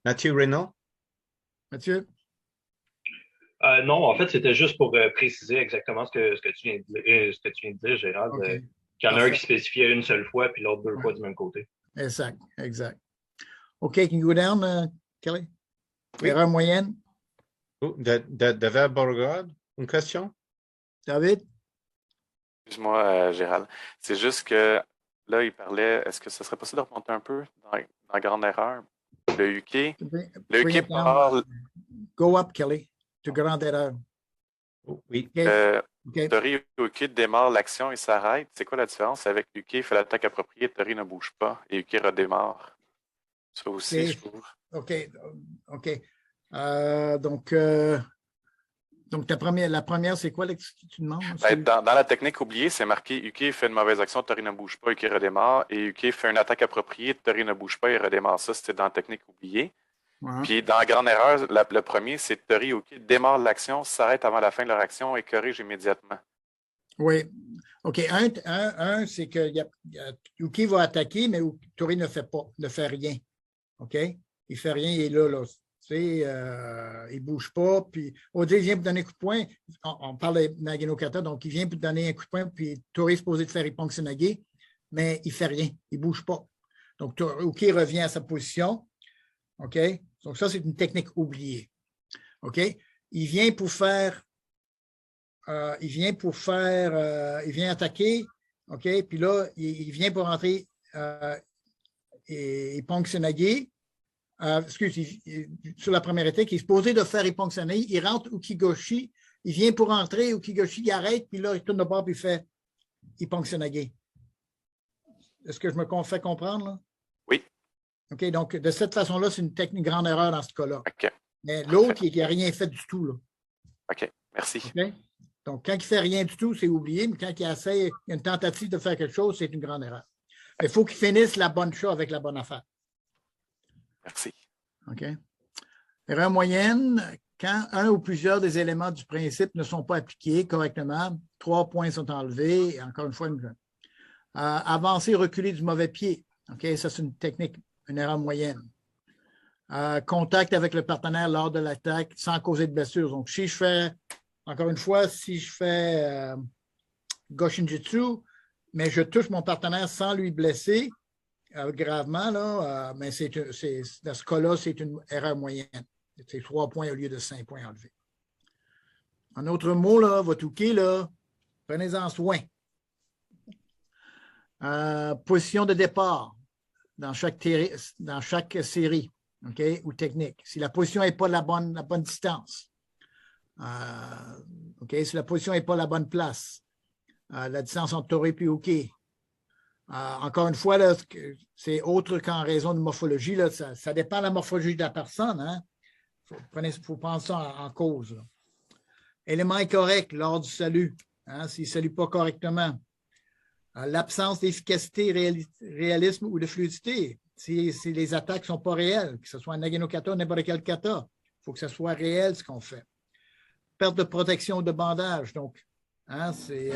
Mathieu Renaud? Mathieu? Non, en fait, c'était juste pour préciser exactement ce que tu viens de dire, Gérald. Okay. Qu'il y en a un qui spécifiait une seule fois, puis l'autre 2 fois du même côté. Exact. OK, can you go down, Kelly? Oui. Erreur moyenne. David Beauregard, une question? David? Excuse-moi, Gérald. C'est juste que là, il parlait, est-ce que ce serait possible de remonter un peu dans la grande erreur? Le UK. Le UK parle. Go up, Kelly, to grande erreur. Oui. Tori UK démarre l'action et s'arrête. C'est quoi la différence avec UK fait l'attaque appropriée, Tori ne bouge pas et UK redémarre? Ça aussi, je trouve. OK. Donc, la première, c'est quoi que tu demandes? Dans la technique oubliée, c'est marqué UK fait une mauvaise action, Tori ne bouge pas, UK redémarre. Et UK fait une attaque appropriée, Tori ne bouge pas et redémarre. Ça, c'était dans la technique oubliée. Ouais. Puis dans la grande erreur, le premier, c'est Tori UK démarre l'action, s'arrête avant la fin de leur action et corrige immédiatement. Oui. OK. Un, c'est que UK va attaquer, mais Tori ne fait rien. OK? Il ne fait rien, il est là. Il ne bouge pas. Puis, on dit, il vient pour donner un coup de poing. On parle de Nagano Kata, donc il vient pour donner un coup de poing, puis Tori est supposé de faire Iponksonagé, mais il ne fait rien. Il ne bouge pas. Donc, Uki revient à sa position. OK? Donc, ça, c'est une technique oubliée. OK? Il vient attaquer. OK? Puis là, il vient pour entrer Iponksonagé. Sur la première attaque, il est supposé de faire Iponksonagé. Il rentre Ukigoshi. Il vient pour entrer. Ukigoshi, il arrête. Puis là, il tourne de bord puis il fait Iponksonagé. Est-ce que je me fais comprendre, là? Oui. OK, donc de cette façon-là, c'est une grande erreur dans ce cas-là. OK. Mais l'autre, il n'a rien fait du tout, là. OK, merci. Okay? Donc, quand il ne fait rien du tout, c'est oublié, mais quand il essaie une tentative de faire quelque chose, c'est une grande erreur. Mais il faut qu'il finisse la bonne chose avec la bonne affaire. Merci. OK. Erreur moyenne, quand un ou plusieurs des éléments du principe ne sont pas appliqués correctement, 3 points sont enlevés. Et encore une fois, avancer, reculer du mauvais pied. OK, ça, c'est une technique, une erreur moyenne. Contact avec le partenaire lors de l'attaque sans causer de blessure. Donc, si je fais, encore une fois, si je fais Goshinjutsu, mais je touche mon partenaire sans lui blesser gravement, là, mais dans ce cas-là, c'est une erreur moyenne. C'est 3 points au lieu de 5 points enlevés. En autre mot, là, votre ouké, là, prenez-en soin. Position de départ dans chaque série, OK, ou technique. Si la position n'est pas la bonne distance, OK, si la position n'est pas la bonne place, la distance entre Tori et Uki. Encore une fois, là, c'est autre qu'en raison de morphologie. Là, ça dépend de la morphologie de la personne. Hein? Faut prendre ça en cause. Là. Élément incorrect lors du salut, hein, s'il ne salue pas correctement. L'absence d'efficacité, réalisme ou de fluidité. Si les attaques ne sont pas réelles, que ce soit un Nagano Kata ou n'importe quel kata, il faut que ce soit réel ce qu'on fait. Perte de protection ou de bandage. Donc, hein, c'est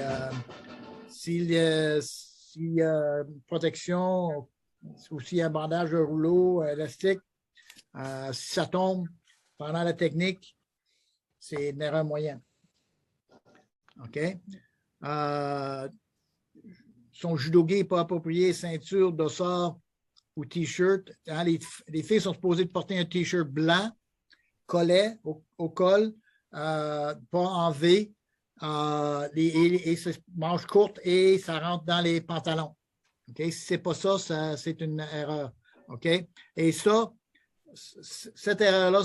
si protection ou s'il y a un bandage de rouleau élastique, si ça tombe pendant la technique, c'est une erreur moyenne. OK? Son judogi n'est pas approprié, ceinture, dossard ou T-shirt. Hein, les filles sont supposées de porter un T-shirt blanc, collet au col, pas en V, et manches courtes et ça rentre dans les pantalons. Okay? Si ce n'est pas ça, c'est une erreur. Okay? Et ça, cette erreur-là,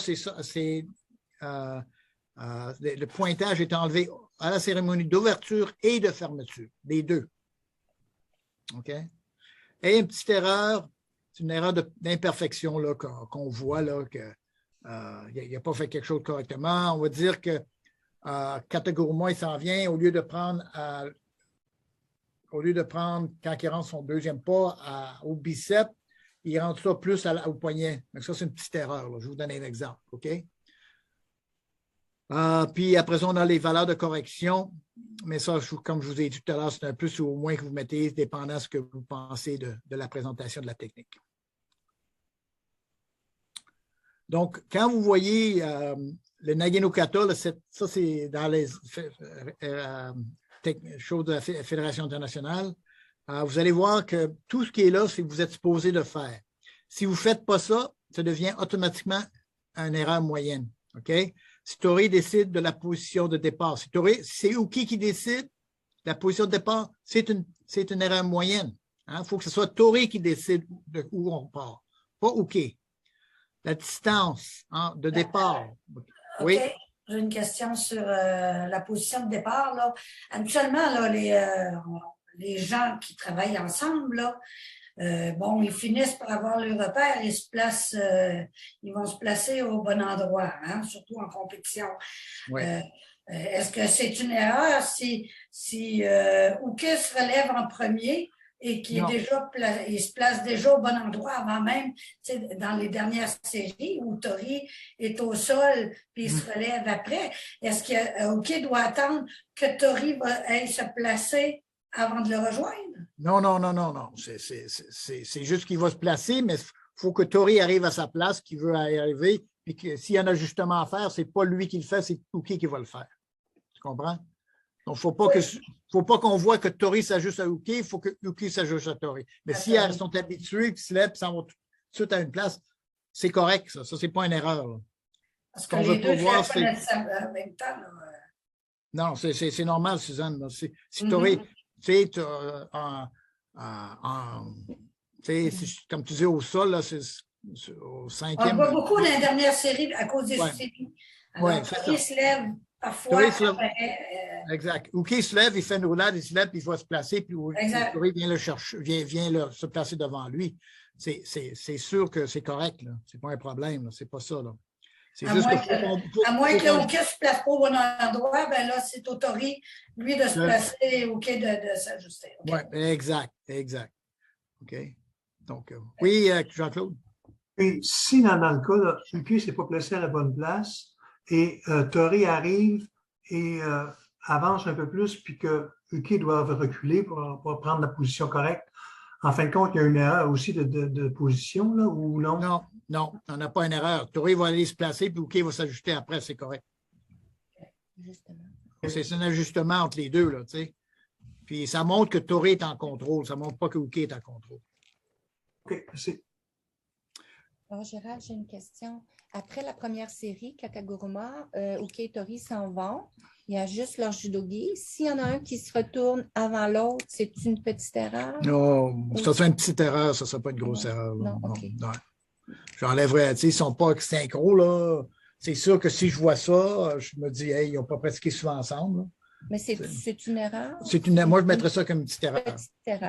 le pointage est enlevé à la cérémonie d'ouverture et de fermeture, les deux. OK? Et une petite erreur, c'est une erreur d'imperfection qu'on voit là, qu'il n'a pas fait quelque chose correctement. On va dire que Kataguruma, il s'en vient, au lieu de prendre au lieu de prendre, quand il rentre son deuxième pas au bicep, il rentre ça plus au poignet. Donc ça, c'est une petite erreur. Là. Je vais vous donner un exemple. OK? Puis après ça, on a les valeurs de correction. Mais ça, comme je vous ai dit tout à l'heure, c'est un plus ou au moins que vous mettez, dépendant de ce que vous pensez de la présentation de la technique. Donc, quand vous voyez le Nage no Kata, là, ça c'est dans les choses de la Fédération internationale, vous allez voir que tout ce qui est là, c'est que vous êtes supposé de faire. Si vous ne faites pas ça, ça devient automatiquement une erreur moyenne. OK? Si Tori décide de la position de départ, si c'est Uki qui décide de la position de départ, c'est une erreur moyenne. Il faut que ce soit Tori qui décide de où on part, pas Uki. La distance de départ. OK. Oui. J'ai une question sur la position de départ. Là. Habituellement, là, les gens qui travaillent ensemble, là, ils finissent par avoir le repère, ils vont se placer au bon endroit, hein, surtout en compétition. Ouais. Est-ce que c'est une erreur si Uke se relève en premier et qu'il il se place déjà au bon endroit avant même, dans les dernières séries où Tori est au sol puis il se relève après? Est-ce que Uke doit attendre que Tori aille se placer avant de le rejoindre? Non. C'est juste qu'il va se placer, mais il faut que Tori arrive à sa place, qu'il veut y arriver, puis que s'il y a un ajustement à faire, ce n'est pas lui qui le fait, c'est Uke qui va le faire. Tu comprends? Donc, il ne faut pas qu'on voit que Tori s'ajuste à Uke, il faut que Uke s'ajuste à Tori. Mais si elles sont habituées, qu'ils se lèvent, s'en vont tout de suite à une place, c'est correct, ça. Ça, ce n'est pas une erreur. Là. Parce que les deux ne font pas nécessairement en même temps. Là. Non, c'est normal, Suzanne. Là. Si Tori... comme tu dis, au sol, là, c'est au cinquième. On voit beaucoup dans les dernières séries à cause des séries. Alors, Tori se lève parfois. Exact. Uke se lève, il fait une roulade, il se lève, puis il va se placer, puis Tori vient le chercher, vient se placer devant lui. C'est sûr que c'est correct. Ce n'est pas un problème. C'est pas ça. Là. À moins que Uke ne se place pas au bon endroit, ben là, c'est au Tori, lui, de se placer, Uke de s'ajuster. Okay. Oui, exact. OK. Donc, oui, Jean-Claude? Et si dans le cas, là, Uke ne s'est pas placé à la bonne place et Tori arrive et avance un peu plus, puis que Uke doit reculer pour prendre la position correcte, en fin de compte, il y a une erreur aussi de position, là, ou non? Non, on n'a pas une erreur. Tori va aller se placer, puis Uke va s'ajuster après, c'est correct. C'est un ajustement entre les deux, là, tu sais. Puis ça montre que Tori est en contrôle, ça ne montre pas que Uke est en contrôle. OK, merci. Alors, Gérald, j'ai une question. Après la première série, Kakaguruma, Uke et Tori s'en vont. Il y a juste leur judogi. S'il y en a un qui se retourne avant l'autre, c'est une petite erreur? Non, ça serait une petite erreur, ça ne serait pas une grosse erreur. Là. Non, OK. Non. J'enlèverais, tu sais, ils ne sont pas synchro, là. C'est sûr que si je vois ça, je me dis, hey, ils n'ont pas pratiqué souvent ensemble. Là. Mais c'est une erreur? Moi, je mettrais ça comme une petite erreur.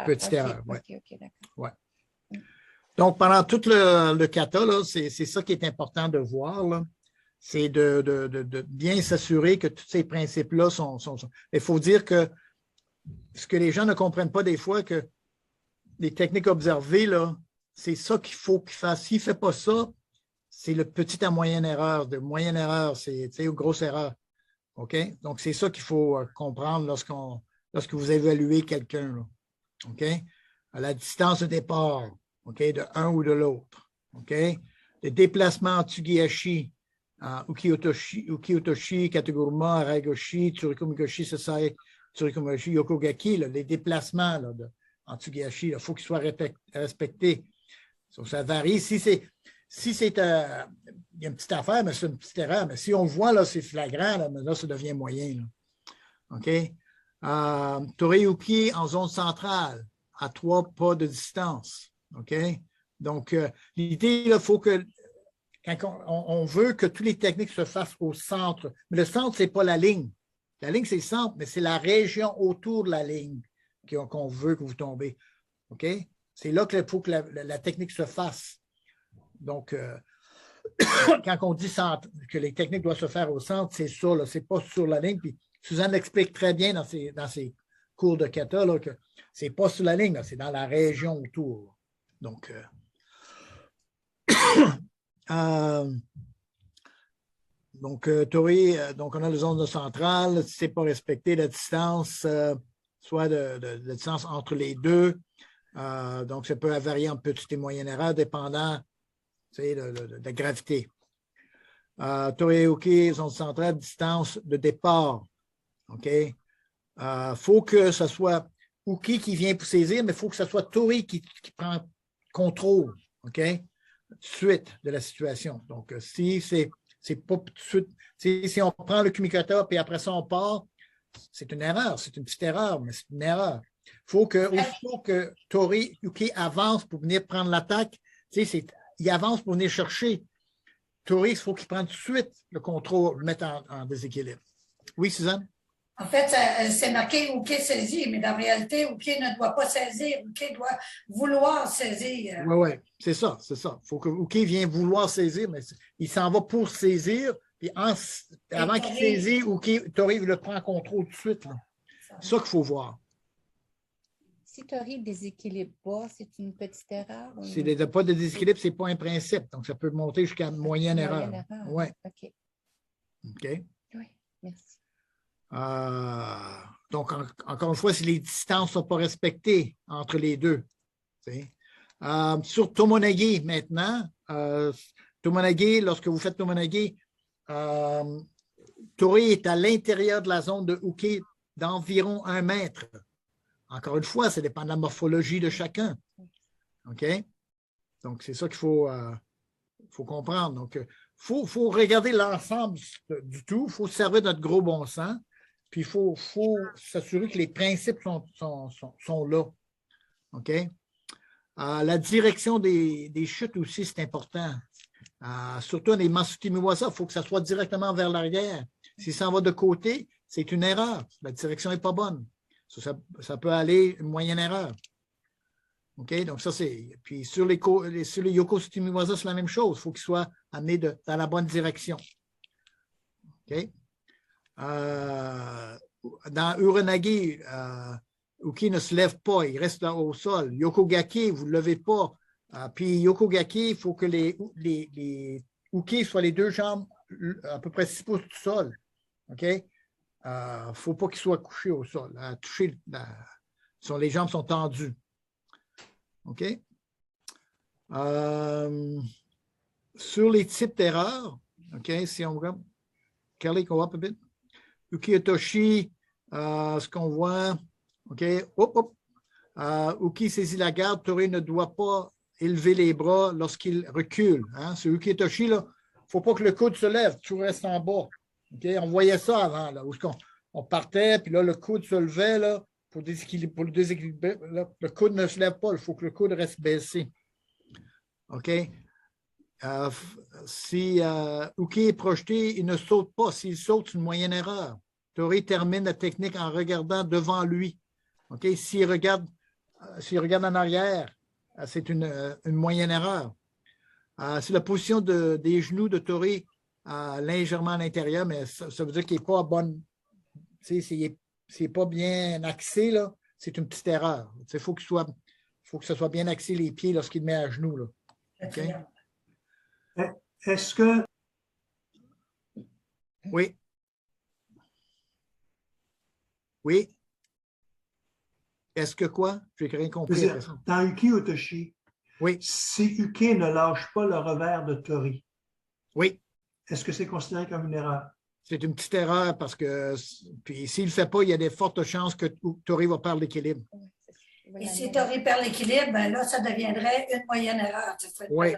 Petite erreur, oui. OK, d'accord. Ouais. Donc, pendant tout le kata, là, c'est ça qui est important de voir, là. C'est de bien s'assurer que tous ces principes-là sont. Il faut dire que ce que les gens ne comprennent pas des fois, que les techniques observées, là, c'est ça qu'il faut qu'il fasse. S'il ne fait pas ça, c'est le petit à moyenne erreur. De moyenne erreur, c'est une grosse erreur. OK? Donc, c'est ça qu'il faut comprendre lorsque vous évaluez quelqu'un. OK? À la distance de départ, OK? De un ou de l'autre. OK? Le déplacement en Tsugihashi, Uki-Otoshi, Kataguruma, Aragoshi, Tsuriko-Mikoshi, Sasai, Tsuriko-Mikoshi, Yokogaki, là, les déplacements là, en Tsugihashi, il faut qu'ils soient respectés. Ça varie. Si c'est il y a une petite affaire, mais c'est une petite erreur. Mais si on voit, là, c'est flagrant, là, ça devient moyen. Là. OK? Tori-Uki en zone centrale, à 3 pas de distance. OK? Donc, l'idée, il faut que quand on veut que toutes les techniques se fassent au centre. Mais le centre, ce n'est pas la ligne. La ligne, c'est le centre, mais c'est la région autour de la ligne qu'on veut que vous tombez. OK? C'est là qu'il faut que la technique se fasse. Donc, quand on dit que les techniques doivent se faire au centre, c'est ça, ce n'est pas sur la ligne. Puis Suzanne l'explique très bien dans ses cours de kata, que ce n'est pas sur la ligne, c'est dans la région autour. Donc, Tori, donc on a la zone centrale, si ce n'est pas respecté la distance, soit la distance entre les deux, donc ça peut varier en petite et moyenne erreur dépendant de la gravité. Tori et Uke, zone centrale, distance de départ. OK? Faut que ce soit Uke qui vient pour saisir, mais il faut que ce soit Tori qui prend contrôle, OK? Tout de suite de la situation. Donc, si c'est pas tout de suite, si on prend le kumikata puis après ça on part, c'est une erreur, c'est une petite erreur, mais c'est une erreur. Il faut que Tori Uke avance pour venir prendre l'attaque. Il avance pour venir chercher. Tori, il faut qu'il prenne tout de suite le contrôle, le mettre en déséquilibre. Oui, Suzanne? En fait, c'est marqué Uke saisit, mais dans la réalité, Uke ne doit pas saisir. Uke doit vouloir saisir. Oui, c'est ça. Il faut que Uke vienne vouloir saisir, mais il s'en va pour saisir. Puis avant qu'il saisisse, Tori le prend en contrôle tout de suite. C'est ça qu'il faut voir. Si Tori ne déséquilibre pas, c'est une petite erreur? Ou... S'il n'y a pas de déséquilibre, ce n'est pas un principe. Donc, ça peut monter jusqu'à moyenne erreur. Oui. OK. OK. Oui, merci. Donc, encore une fois, si les distances ne sont pas respectées entre les deux. Sur Tomonagi, maintenant, Tomonagi, lorsque vous faites Tomonagi, Tori est à l'intérieur de la zone de Uke d'environ 1 mètre. Encore une fois, ça dépend de la morphologie de chacun. OK? Donc, c'est ça qu'il faut comprendre. Donc, il faut regarder l'ensemble du tout. Il faut se servir de notre gros bon sens. Puis, il faut s'assurer que les principes sont là. OK? La direction des chutes aussi, c'est important. Surtout les Masuti Miwasa, il faut que ça soit directement vers l'arrière. Si ça va de côté, c'est une erreur. La direction n'est pas bonne. Ça peut aller une moyenne erreur. OK? Donc, ça, c'est. Puis, sur les Yoko Sutimiwasa, c'est la même chose. Il faut qu'ils soient amenés dans la bonne direction. OK? Dans Uranagi, Uke ne se lève pas, il reste au sol. Yokogaki, vous ne le levez pas. Puis Yokogaki, il faut que les Uke soient les 2 jambes à peu près 6 pouces du sol. OK? Il ne faut pas qu'ils soient couchés au sol. Les jambes sont tendues. OK? Sur les types d'erreurs, OK, si on regarde, Kelly, go up a bit. Uke Otoshi, ce qu'on voit, OK, Uke saisit la garde, Tori ne doit pas élever les bras lorsqu'il recule. Hein? Ce Uke Otoshi, il ne faut pas que le coude se lève, tout reste en bas. Okay? On voyait ça avant, là, où on partait, puis là, le coude se levait là, pour le déséquilibrer. Là, le coude ne se lève pas, il faut que le coude reste baissé. OK? Si Uke est projeté, il ne saute pas. S'il saute, c'est une moyenne erreur. Tori termine la technique en regardant devant lui. OK? S'il regarde en arrière, c'est une moyenne erreur. C'est la position des genoux de Tori légèrement à l'intérieur, mais ça veut dire qu'il n'est pas bonne. S'il n'est pas bien axé, là, c'est une petite erreur. Il faut que ce soit bien axé les pieds lorsqu'il met à genoux. Là. Okay? Est-ce que... Oui. Oui. Est-ce que quoi? Je n'ai rien compris. Dans Uke Otoshi, oui. Si Uke ne lâche pas le revers de Tori, oui. Est-ce que c'est considéré comme une erreur? C'est une petite erreur parce que puis s'il ne le fait pas, il y a des fortes chances que Tori va perdre l'équilibre. Et si Tori perd l'équilibre, ben là, ça deviendrait une moyenne erreur. Oui,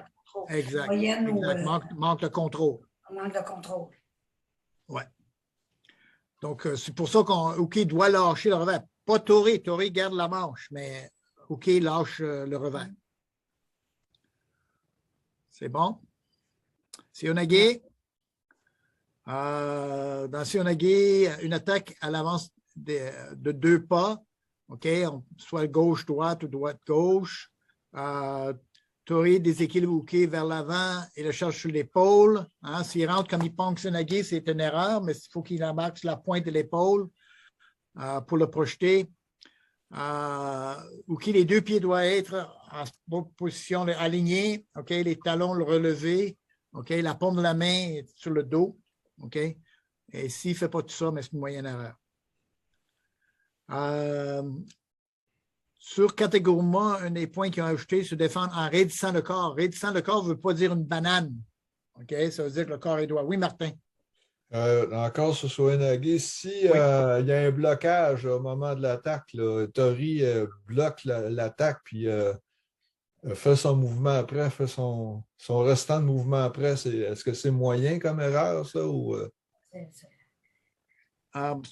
exact. Moyenne exact. Manque de contrôle. Manque de contrôle. Oui. Donc, c'est pour ça qu'Uke doit lâcher le revers. Pas Tori. Tori garde la manche, mais Uke lâche le revers. C'est bon? Sionagi. Dans Sionagi, une attaque à l'avance de 2 pas. OK? Soit gauche-droite ou droite-gauche. Tori déséquilibre Uke vers l'avant et le cherche sur l'épaule. Hein? S'il rentre comme il ponque Sionagi, c'est une erreur, mais il faut qu'il embarque sur la pointe de l'épaule pour le projeter. Uki, les 2 pieds doivent être en position alignée. OK, les talons relevés. OK, la paume de la main est sur le dos. OK. Et s'il ne fait pas tout ça, mais c'est une moyenne erreur. Sur catégoriquement, un des points qu'ils ont ajouté, se défendre en raidissant le corps. Raidissant le corps ne veut pas dire une banane. OK, ça veut dire que le corps est droit. Oui, Martin. Encore sur Soenagé, s'il y a un blocage au moment de l'attaque, Tori bloque l'attaque puis fait son mouvement après, fait son restant de mouvement après. Est-ce que c'est moyen comme erreur, ça? Ou,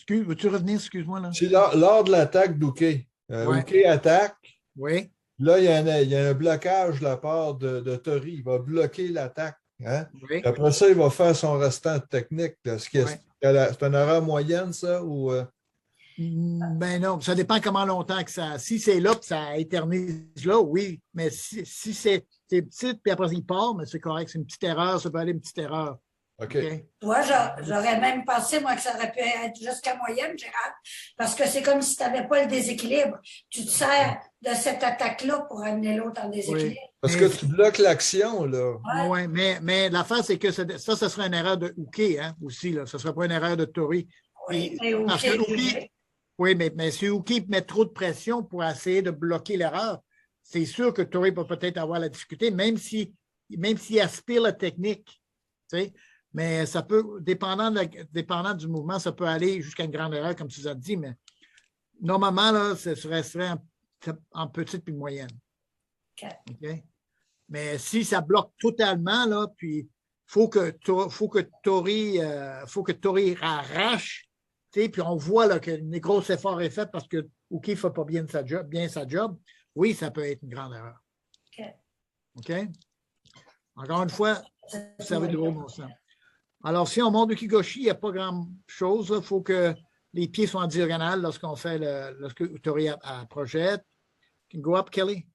veux-tu revenir, excuse-moi? Là? C'est lors de l'attaque d'Uke. Uke attaque. Oui. Là, il y a un blocage de la part de Tori. Il va bloquer l'attaque. Hein? Oui. Après ça, il va faire son restant de technique. C'est une erreur moyenne, ça? Ou, Ben non, ça dépend comment longtemps que ça. Si c'est là, puis ça éternise là, oui. Mais si c'est petit, puis après il part, mais c'est correct, c'est une petite erreur, ça peut aller une petite erreur. OK. Toi, j'aurais même pensé, moi, que ça aurait pu être jusqu'à moyenne, Gérard, parce que c'est comme si tu n'avais pas le déséquilibre. Tu te sers de cette attaque-là pour amener l'autre en déséquilibre. Oui. Parce que tu bloques l'action, là. Oui, mais l'affaire, c'est que ça serait une erreur de Uke, hein, aussi, là. Ce ne serait pas une erreur de Tori. Oui, Parce que Uke, oui, mais si Uke met trop de pression pour essayer de bloquer l'erreur, c'est sûr que Tori peut peut-être avoir la difficulté, même s'il aspire la technique. Tu sais. Mais ça peut, dépendant du mouvement, ça peut aller jusqu'à une grande erreur, comme tu as dit, mais normalement, là, ce serait en petite puis moyenne. Okay? Mais si ça bloque totalement, là, puis faut que Tori arrache, puis on voit là, que un gros effort est fait parce que Uke ne fait pas bien sa job, oui, ça peut être une grande erreur. OK? Encore une fois, ça veut dire bon sens. Alors, si on monte Ukigoshi, il n'y a pas grand-chose. Il faut que les pieds soient en diagonale lorsque Tori projette. Go up, Kelly.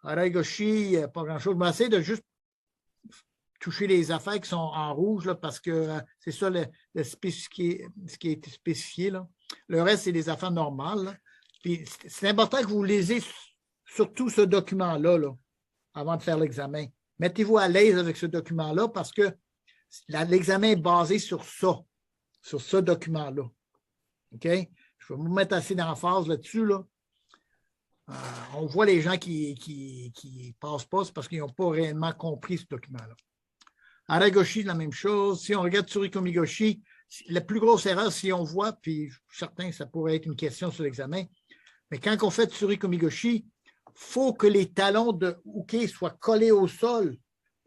Araigoshi, il n'y a pas grand-chose. Je vais essayer de juste toucher les affaires qui sont en rouge là, parce que c'est ça ce qui a été spécifié. Là. Le reste, c'est des affaires normales. Là. Puis, c'est important que vous lisez surtout ce document-là là, avant de faire l'examen. Mettez-vous à l'aise avec ce document-là parce que l'examen est basé sur ce document-là. OK? Je vais vous mettre assez d'emphase là-dessus. Là. On voit les gens qui ne passent pas, c'est parce qu'ils n'ont pas réellement compris ce document-là. Araigoshi, la même chose. Si on regarde Tsurikomigoshi, la plus grosse erreur, si on voit, puis certains, ça pourrait être une question sur l'examen, mais quand on fait Tsurikomigoshi, il faut que les talons de Uke soient collés au sol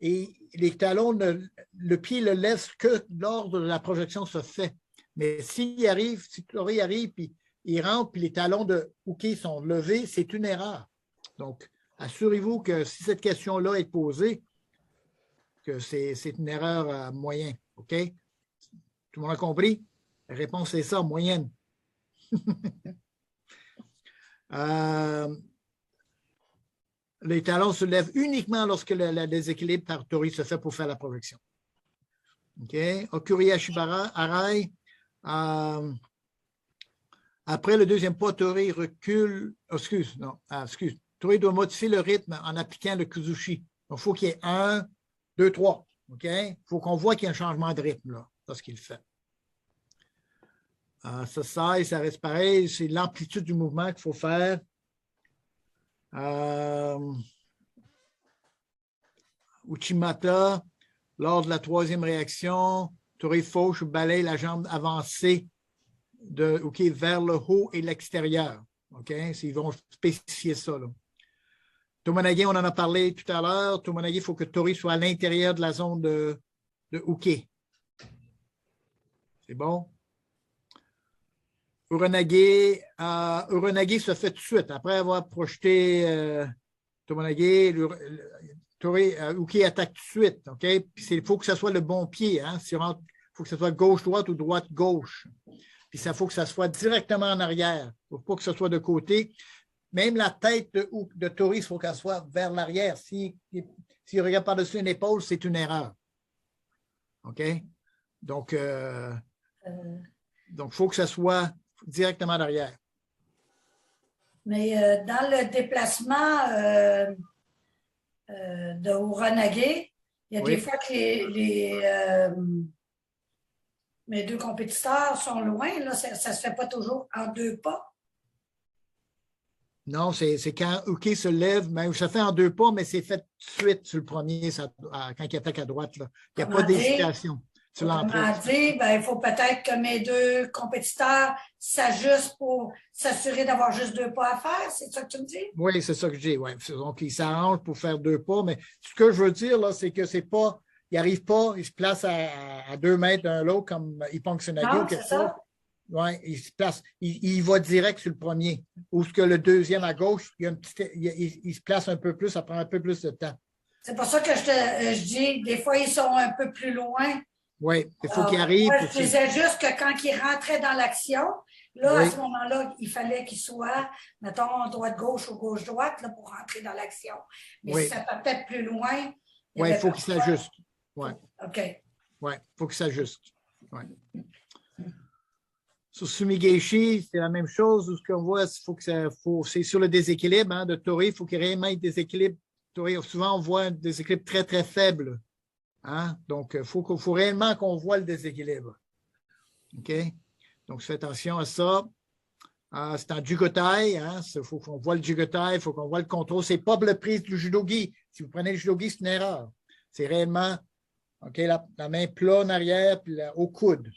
et les talons, le pied le laisse que lors de la projection se fait. Mais si Tori arrive, puis il rentre, puis les talons de Uke sont levés, c'est une erreur. Donc, assurez-vous que si cette question-là est posée, que c'est une erreur moyenne. OK? Tout le monde a compris? La réponse est ça, moyenne. Les talons se lèvent uniquement lorsque le déséquilibre par Tori se fait pour faire la projection. OK? Okuri Ashibara, Arai. Après le deuxième pas, Tori recule. Tori doit modifier le rythme en appliquant le Kuzushi. Donc, il faut qu'il y ait 1, 2, 3. OK? Il faut qu'on voit qu'il y a un changement de rythme là, lorsqu'il le fait. Ça reste pareil. C'est l'amplitude du mouvement qu'il faut faire. Uchimata, lors de la troisième réaction, Tori fauche ou balaye la jambe avancée de Uke vers le haut et l'extérieur. OK? Ils vont spécifier ça. Là. Tomonagi, on en a parlé tout à l'heure. Tomonagi, il faut que Tori soit à l'intérieur de la zone de Uke. C'est bon? Uranage se fait tout de suite. Après avoir projeté Tomonagi, Uke attaque tout de suite. Okay? Puis il faut que ce soit le bon pied. Hein? Il faut que ce soit gauche-droite ou droite-gauche. Puis ça faut que ça soit directement en arrière. Il ne faut pas que ce soit de côté. Même la tête de Tori, il faut qu'elle soit vers l'arrière. S'il regarde par-dessus une épaule, c'est une erreur. OK? Donc, il faut que ça soit directement derrière. Mais dans le déplacement de Uranage, il y a des fois que mes deux compétiteurs sont loin. Là, ça ne se fait pas toujours en 2 pas. Non, c'est quand Uke se lève, mais ça fait en 2 pas, mais c'est fait tout de suite sur le premier quand il attaque à droite. Là. Il n'y a pas d'hésitation. Autrement dit, ben, il faut peut-être que mes deux compétiteurs s'ajustent pour s'assurer d'avoir juste 2 pas à faire. C'est ça que tu me dis? Oui, c'est ça que je dis. Ouais. Donc, ils s'arrangent pour faire 2 pas, mais ce que je veux dire, là, c'est que c'est pas, ils n'arrivent pas, ils se placent à 2 mètres d'un l'autre comme Ipong Senagi ou quelque chose. Oui, il se place, il va direct sur le premier. Ou ce que le deuxième à gauche, il se place un peu plus, ça prend un peu plus de temps. C'est pour ça que je dis, des fois, ils sont un peu plus loin. Oui, il faut qu'il arrive. Moi, je disais juste que quand il rentrait dans l'action, là, à ce moment-là, il fallait qu'il soit, mettons, droite-gauche ou gauche-droite pour rentrer dans l'action. Mais si ça peut peut-être plus loin. Oui, il faut qu'il s'ajuste. Oui. OK. Oui, il faut qu'il s'ajuste. Oui. Sur Sumigeishi, c'est la même chose. Ce qu'on voit, c'est sur le déséquilibre de Tori, il faut qu'il y ait réellement un déséquilibre. Tori, souvent, on voit un déséquilibre très, très faible. Donc, il faut réellement qu'on voit le déséquilibre. OK? Donc, fais attention à ça. C'est en Jugotai. Il faut qu'on voit le Jugotai, il faut qu'on voit le contrôle. Ce n'est pas le prise du judogi. Si vous prenez le judogi, c'est une erreur. C'est réellement la main plate en arrière puis au coude.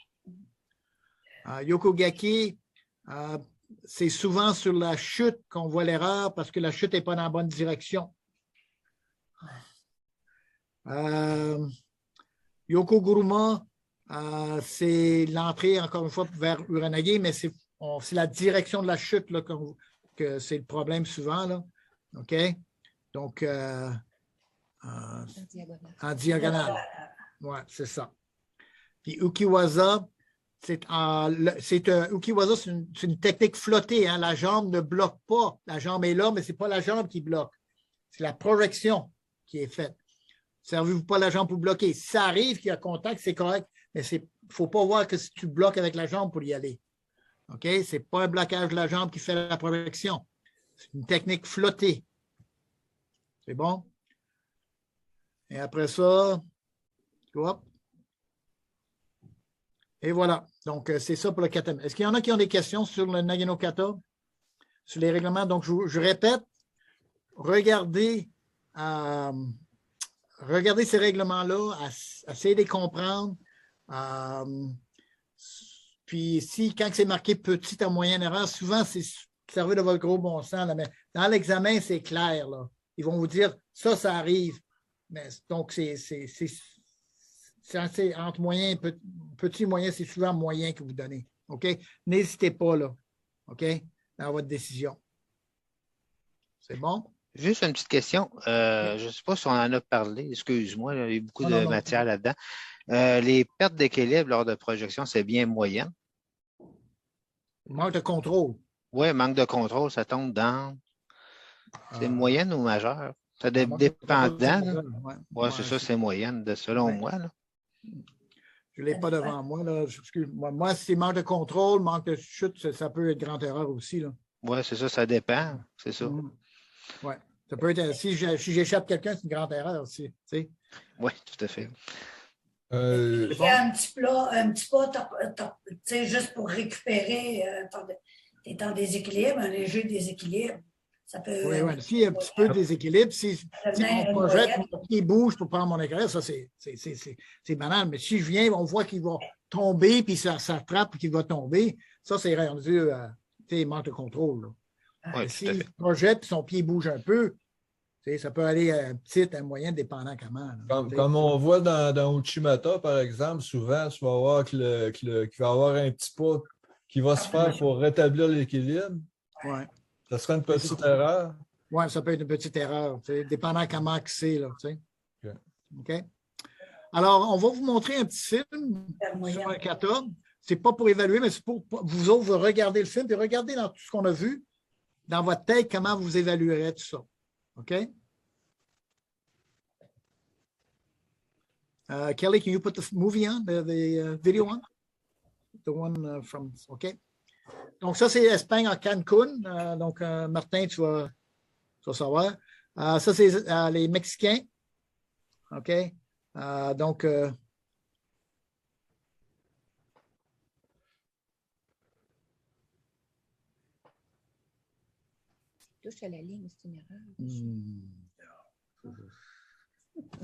Yokogaki, c'est souvent sur la chute qu'on voit l'erreur parce que la chute n'est pas dans la bonne direction. Yokoguruma, c'est l'entrée, encore une fois, vers Uranage, mais c'est la direction de la chute là, que c'est le problème souvent. Là. OK? Donc, en diagonale. Oui, c'est ça. Puis Ukiwaza, Ukiwaza, c'est une technique flottée. La jambe ne bloque pas. La jambe est là, mais ce n'est pas la jambe qui bloque. C'est la projection qui est faite. Servez-vous pas la jambe pour bloquer. Si ça arrive qu'il y a contact, c'est correct, mais il ne faut pas voir que si tu bloques avec la jambe pour y aller. OK? Ce n'est pas un blocage de la jambe qui fait la projection. C'est une technique flottée. C'est bon? Et après ça, hop. Et voilà. Donc, c'est ça pour le kata. Est-ce qu'il y en a qui ont des questions sur le Nagano Kata? Sur les règlements? Donc, je répète, regardez ces règlements-là, essayez de les comprendre. Puis, quand c'est marqué petite à moyenne erreur, souvent, c'est servi de votre gros bon sens. Là, mais dans l'examen, c'est clair. Là. Ils vont vous dire, ça arrive. Mais, donc, c'est entre moyen, petit, moyen, c'est souvent moyen que vous donnez. OK? N'hésitez pas, là. OK? Dans votre décision. C'est bon? Juste une petite question. Je ne sais pas si on en a parlé. Excuse-moi, il y a eu beaucoup de matière là-dedans. Les pertes d'équilibre lors de projection, c'est bien moyenne? Manque de contrôle. Oui, manque de contrôle, ça tombe dans. C'est moyenne ou majeure? Ça dépendant. Oui, c'est ça, c'est moyenne, selon moi. Là. Je ne l'ai pas devant moi. Là. Moi, si c'est manque de contrôle, manque de chute, ça peut être grande erreur aussi. Oui, c'est ça, ça dépend. C'est ça. Oui. Ça peut être. Si j'échappe quelqu'un, c'est une grande erreur aussi. Oui, tout à fait. Il y a un petit pas, juste pour récupérer t'es en déséquilibre, un léger déséquilibre. Ça peut. Oui. S'il y a un petit peu de déséquilibre, si on projette, mon pied bouge pour prendre mon éclair, ça, c'est banal. Mais si je viens, on voit qu'il va tomber, puis ça s'attrape, qu'il va tomber, ça, c'est rendu, manque de contrôle. Oui, s'il projette, puis son pied bouge un peu, ça peut aller à un petit, à un moyen, dépendant comment. Comme on voit dans Uchimata, par exemple, souvent, tu vas voir qu'il va y avoir un petit pas qui va se faire pour rétablir l'équilibre. Oui. Ça serait une petite erreur? Oui, ça peut être une petite erreur, dépendant comment c'est. OK? Alors, on va vous montrer un petit film sur un kata. Ce n'est pas pour évaluer, mais c'est pour vous autres, vous regardez le film et regardez dans tout ce qu'on a vu, dans votre tête, comment vous évaluerez tout ça. OK? Kelly, can you put the movie on, the video on? The one from, OK? Donc, ça, c'est Espagne à Cancun. Donc, Martin, tu vas savoir. Ça, c'est les Mexicains. OK? Donc, touche à la ligne, c'est une erreur.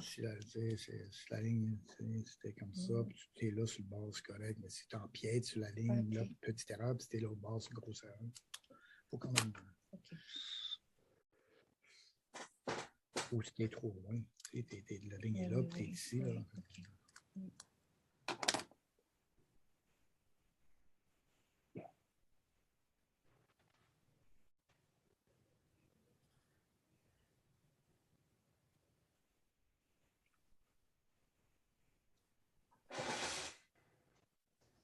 Si la ligne, c'était comme ça, puis tu es là sur le bord, c'est correct, mais si tu empiètes sur la ligne, là, petite erreur, puis si tu es là au bord, c'est une grosse erreur. Il faut quand même. Ou si tu es trop loin. La ligne est là, puis tu es ici. Là.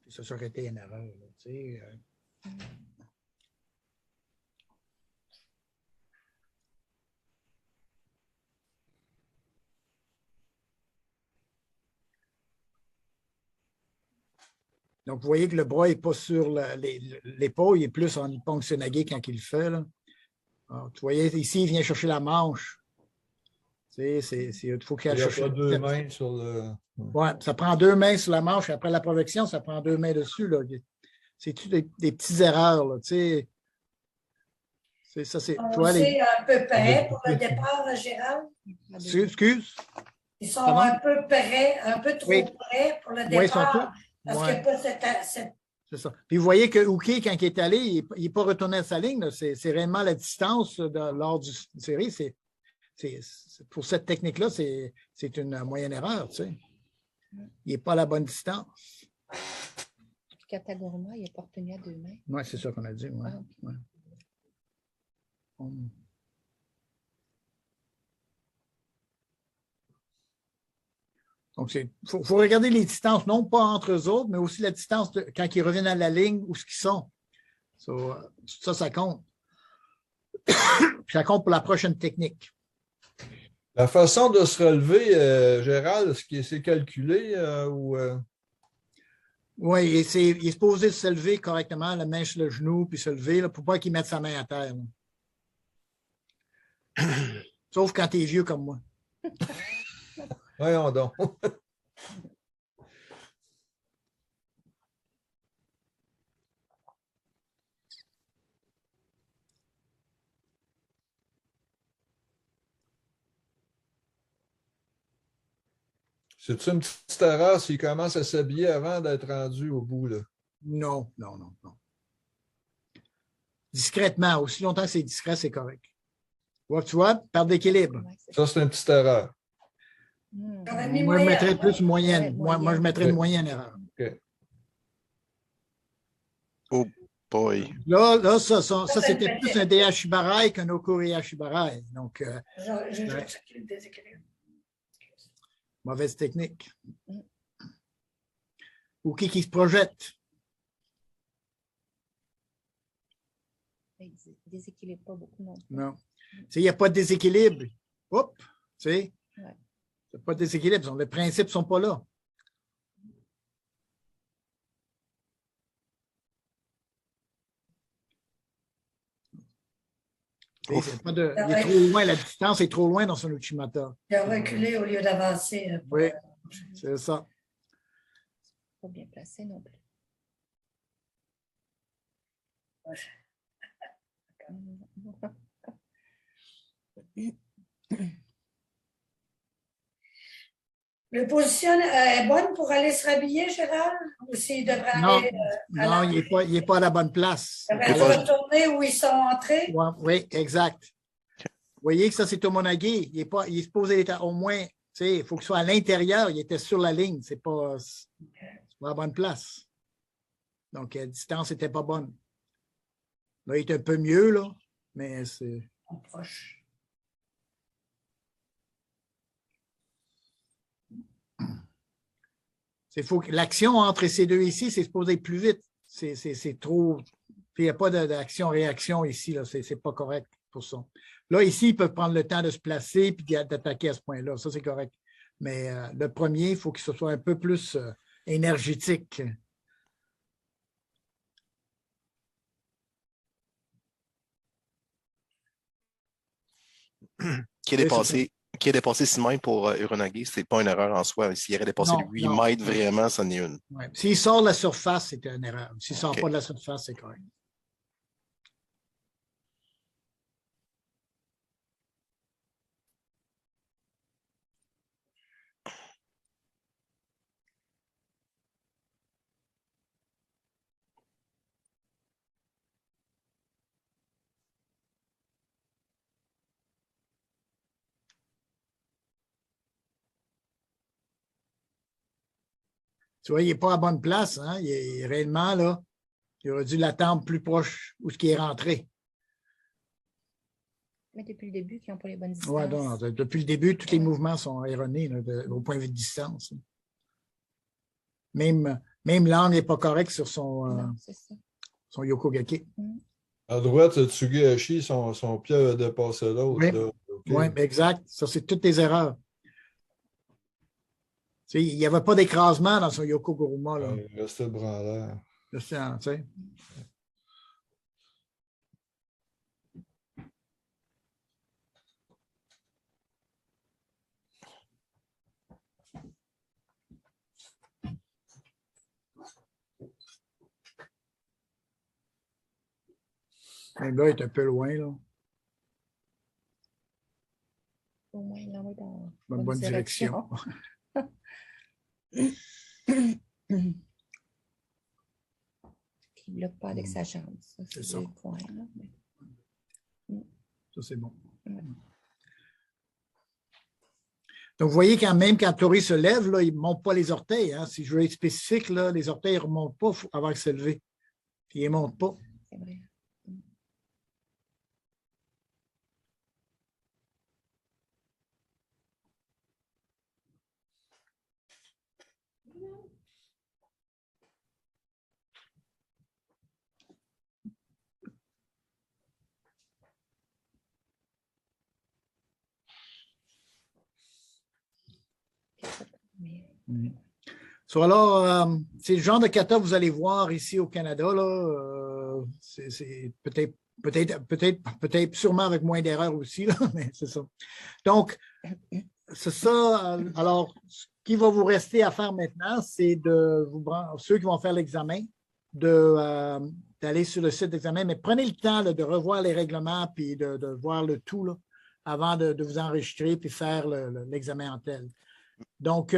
Ça aurait été une erreur. Là, tu sais, Donc, vous voyez que le bras n'est pas sur l'épaule, il est plus en Ippon-Senagé quand il le fait. Là. Alors, tu voyez, ici, il vient chercher la manche. Tu sais, il faut qu'il aille chercher. Il y a pas deux mains sur le... Oui, ça prend 2 mains sur la manche. Après la projection, ça prend 2 mains dessus. C'est des petites erreurs. Là, tu sais. Ça, c'est, on sait à peu près pour le départ, Gérald. Excuse? Ils sont un peu près, un peu trop près pour le départ. Parce qu'il n'y a pas cette... C'est ça. Puis vous voyez que Uke, quand il est allé, il n'est pas retourné à sa ligne. C'est réellement la distance lors du série. Pour cette technique-là, c'est une moyenne erreur. Tu sais. Il n'est pas à la bonne distance. Puis Kataguruma, il n'est pas retenu à 2 mains. Oui, c'est ça qu'on a dit. Ouais. Ouais. Donc, il faut regarder les distances, non pas entre eux autres, mais aussi la distance quand ils reviennent à la ligne, où ce qu'ils sont. Ça compte. Ça compte pour la prochaine technique. La façon de se relever, Gérald, est-ce que c'est calculé ou... Oui, il est supposé se lever correctement, la main sur le genou, puis se lever, là, pour pas qu'il mette sa main à terre. Sauf quand tu es vieux comme moi. Voyons donc. C'est-tu une petite erreur s'il commence à s'habiller avant d'être rendu au bout, là? Non. Discrètement, aussi longtemps que c'est discret, c'est correct. Tu vois, perte d'équilibre. Ça, c'est une petite erreur. Moi, je mettrais plus moyenne. Moi, je mettrais une moyenne erreur. OK. Oh boy. Là ça c'était plus un Deashibarai qu'un Okuri Ashibarai. Donc, j'ai checké le déséquilibre. Mauvaise technique. Ou qui se projette. Il ne déséquilibre pas beaucoup non plus. Non. Il n'y a pas de déséquilibre. Oups, tu sais. Ouais. Il n'y a pas de déséquilibre. Les principes ne sont pas là. Il est trop loin, la distance est trop loin dans son Uchimata. Il a reculé au lieu d'avancer. Oui, c'est ça. Pas bien placé non plus. Le position est bonne pour aller se rhabiller, Gérald? Ou s'il devrait aller... Non, il n'est pas à la bonne place. Il devrait retourner où ils sont entrés? Oui, exact. Vous voyez que ça, c'est Tomonage. Il est supposé être au moins, il faut qu'il soit à l'intérieur. Il était sur la ligne. C'est pas à la bonne place. Donc, la distance n'était pas bonne. Là, il est un peu mieux, là, mais c'est... Proche. Faut que l'action entre ces deux ici, c'est supposé être plus vite. C'est trop. Il n'y a pas d'action-réaction ici. Ce n'est pas correct pour ça. Là, ici, ils peuvent prendre le temps de se placer et d'attaquer à ce point-là. Ça, c'est correct. Mais le premier, il faut qu'il soit un peu plus énergétique. Qui est dépassé 6 mètres pour Uranagi, ce n'est pas une erreur en soi. S'il aurait dépassé 8 mètres, vraiment, ça n'est une. Ouais. S'il sort de la surface, c'est une erreur. S'il ne sort pas de la surface, c'est correct. Tu vois, il n'est pas à bonne place. Hein? Il est réellement là. Il aurait dû l'attendre plus proche où ce qui est rentré. Mais depuis le début, ils n'ont pas les bonnes distances. Oui, non, depuis le début, tous les mouvements sont erronés là, au point de vue de distance. Même l'angle n'est pas correct sur son Yokogake. À droite, Tsugihashi, son pied a dépassé l'autre. Oui, okay. Oui, exact. Ça, c'est toutes tes erreurs. Tu sais, il n'y avait pas d'écrasement dans son Yokoguruma. Là. Il restait branleur. Tu sais. Le gars est un peu loin, là. Au moins, il est dans la bonne direction. Il ne bloque pas avec sa jambe. C'est ça. Points, là, mais... Ça, c'est bon. Ouais. Donc, vous voyez quand même quand Tori se lève, là, il ne monte pas les orteils. Hein. Si je veux être spécifique, là, les orteils ne remontent pas avant de se lever. Puis, ils ne montent pas. C'est vrai. So, alors, c'est le genre de kata que vous allez voir ici au Canada. Là, c'est peut-être sûrement avec moins d'erreurs aussi, là, mais c'est ça. Donc, c'est ça. Alors, ce qui va vous rester à faire maintenant, c'est de vous ceux qui vont faire l'examen, d'aller sur le site d'examen, mais prenez le temps là, de revoir les règlements puis de voir le tout là, avant de vous enregistrer puis faire l'examen en tel. Donc,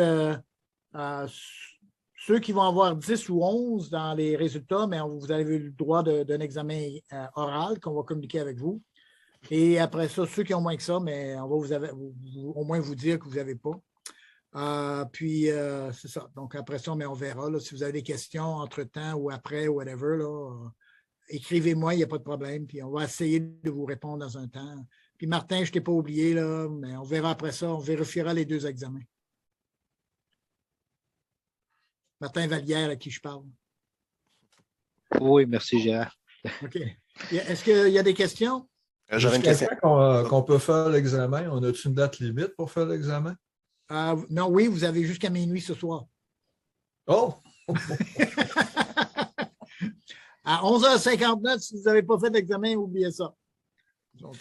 ceux qui vont avoir 10 ou 11 dans les résultats, mais vous avez eu le droit d'un examen oral qu'on va communiquer avec vous. Et après ça, ceux qui ont moins que ça, mais on va au moins vous dire que vous n'avez pas. Puis, c'est ça. Donc, après ça, mais on verra. Là, si vous avez des questions entre-temps ou après, whatever, là, écrivez-moi, il n'y a pas de problème. Puis, on va essayer de vous répondre dans un temps. Puis, Martin, je ne t'ai pas oublié, là, mais on verra après ça. On vérifiera les 2 examens. Martin Vallière, à qui je parle. Oui, merci, Gérard. OK. Est-ce qu'il y a des questions? J'avais une question. Qu'on peut faire l'examen, on a-t-il une date limite pour faire l'examen? Non, oui, vous avez jusqu'à minuit ce soir. Oh! À 11h59, si vous n'avez pas fait l'examen, oubliez ça. Donc,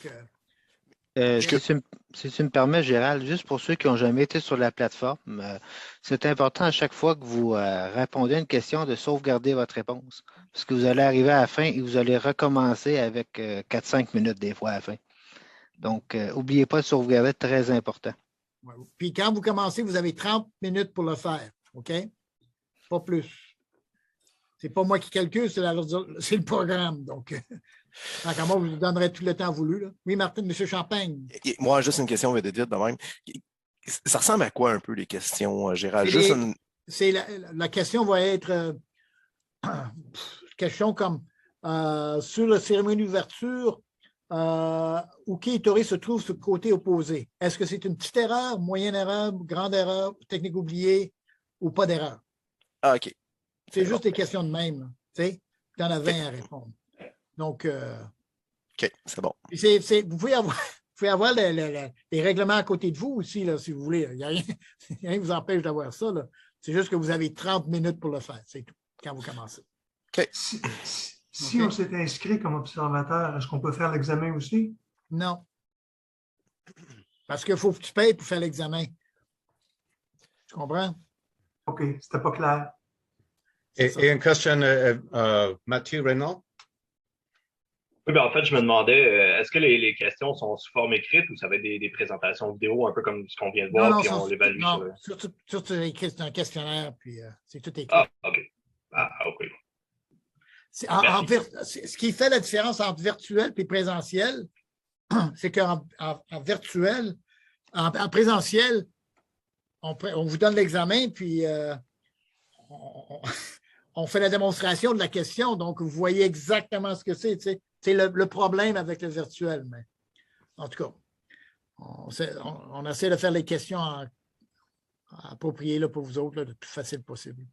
si tu me permets, Gérald, juste pour ceux qui n'ont jamais été sur la plateforme, c'est important à chaque fois que vous répondez à une question de sauvegarder votre réponse. Parce que vous allez arriver à la fin et vous allez recommencer avec 4-5 minutes des fois à la fin. Donc, n'oubliez pas de sauvegarder, très important. Puis quand vous commencez, vous avez 30 minutes pour le faire. OK? Pas plus. C'est pas moi qui calcule, c'est le programme. Donc, à moi, je vous donnerai tout le temps voulu. Là. Oui, Martin, M. Champagne. Moi, juste une question de même. Ça ressemble à quoi un peu les questions, Gérald? La question va être question comme sur la cérémonie d'ouverture, Uke et Tori se trouvent sur le côté opposé. Est-ce que c'est une petite erreur, moyenne erreur, grande erreur, technique oubliée ou pas d'erreur? Ah, OK. C'est juste des questions de même. Tu en as 20 à répondre. Donc, OK, c'est bon. Vous pouvez avoir les règlements à côté de vous aussi, là, si vous voulez. Il n'y a rien qui vous empêche d'avoir ça. C'est juste que vous avez 30 minutes pour le faire. C'est tout, quand vous commencez. OK. Si on s'est inscrit comme observateur, est-ce qu'on peut faire l'examen aussi? Non. Parce qu'il faut que tu payes pour faire l'examen. Tu comprends? OK, c'était pas clair. Et une question, Mathieu Renaud? Oui, ben en fait, je me demandais, est-ce que les questions sont sous forme écrite ou ça va être des présentations vidéo, un peu comme ce qu'on vient de voir, puis on l'évalue sur le... Surtout écrit, c'est un questionnaire, puis c'est tout écrit. Ah, OK. OK. Ce qui fait la différence entre virtuel et présentiel, c'est qu'en virtuel, en présentiel, on vous donne l'examen, puis on fait la démonstration de la question, donc vous voyez exactement ce que c'est. C'est le problème avec le virtuel. Mais en tout cas, on essaie de faire les questions appropriées là, pour vous autres, là, le plus facile possible.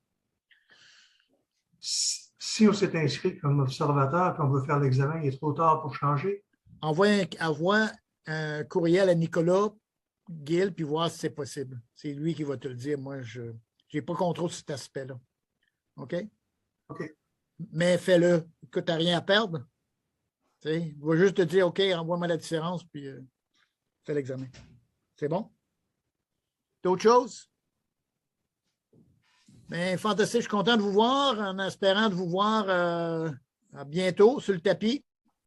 Si on s'est inscrit comme observateur et qu'on veut faire l'examen, il est trop tard pour changer? Envoie un courriel à Nicolas Gill puis voir si c'est possible. C'est lui qui va te le dire. Moi, je n'ai pas contrôle sur cet aspect-là. OK? OK. Mais fais-le. Écoute, tu n'as rien à perdre. Il va juste te dire, OK, envoie-moi la différence, puis fais l'examen. C'est bon? D'autres choses? Bien, fantastique, je suis content de vous voir, en espérant de vous voir à bientôt sur le tapis.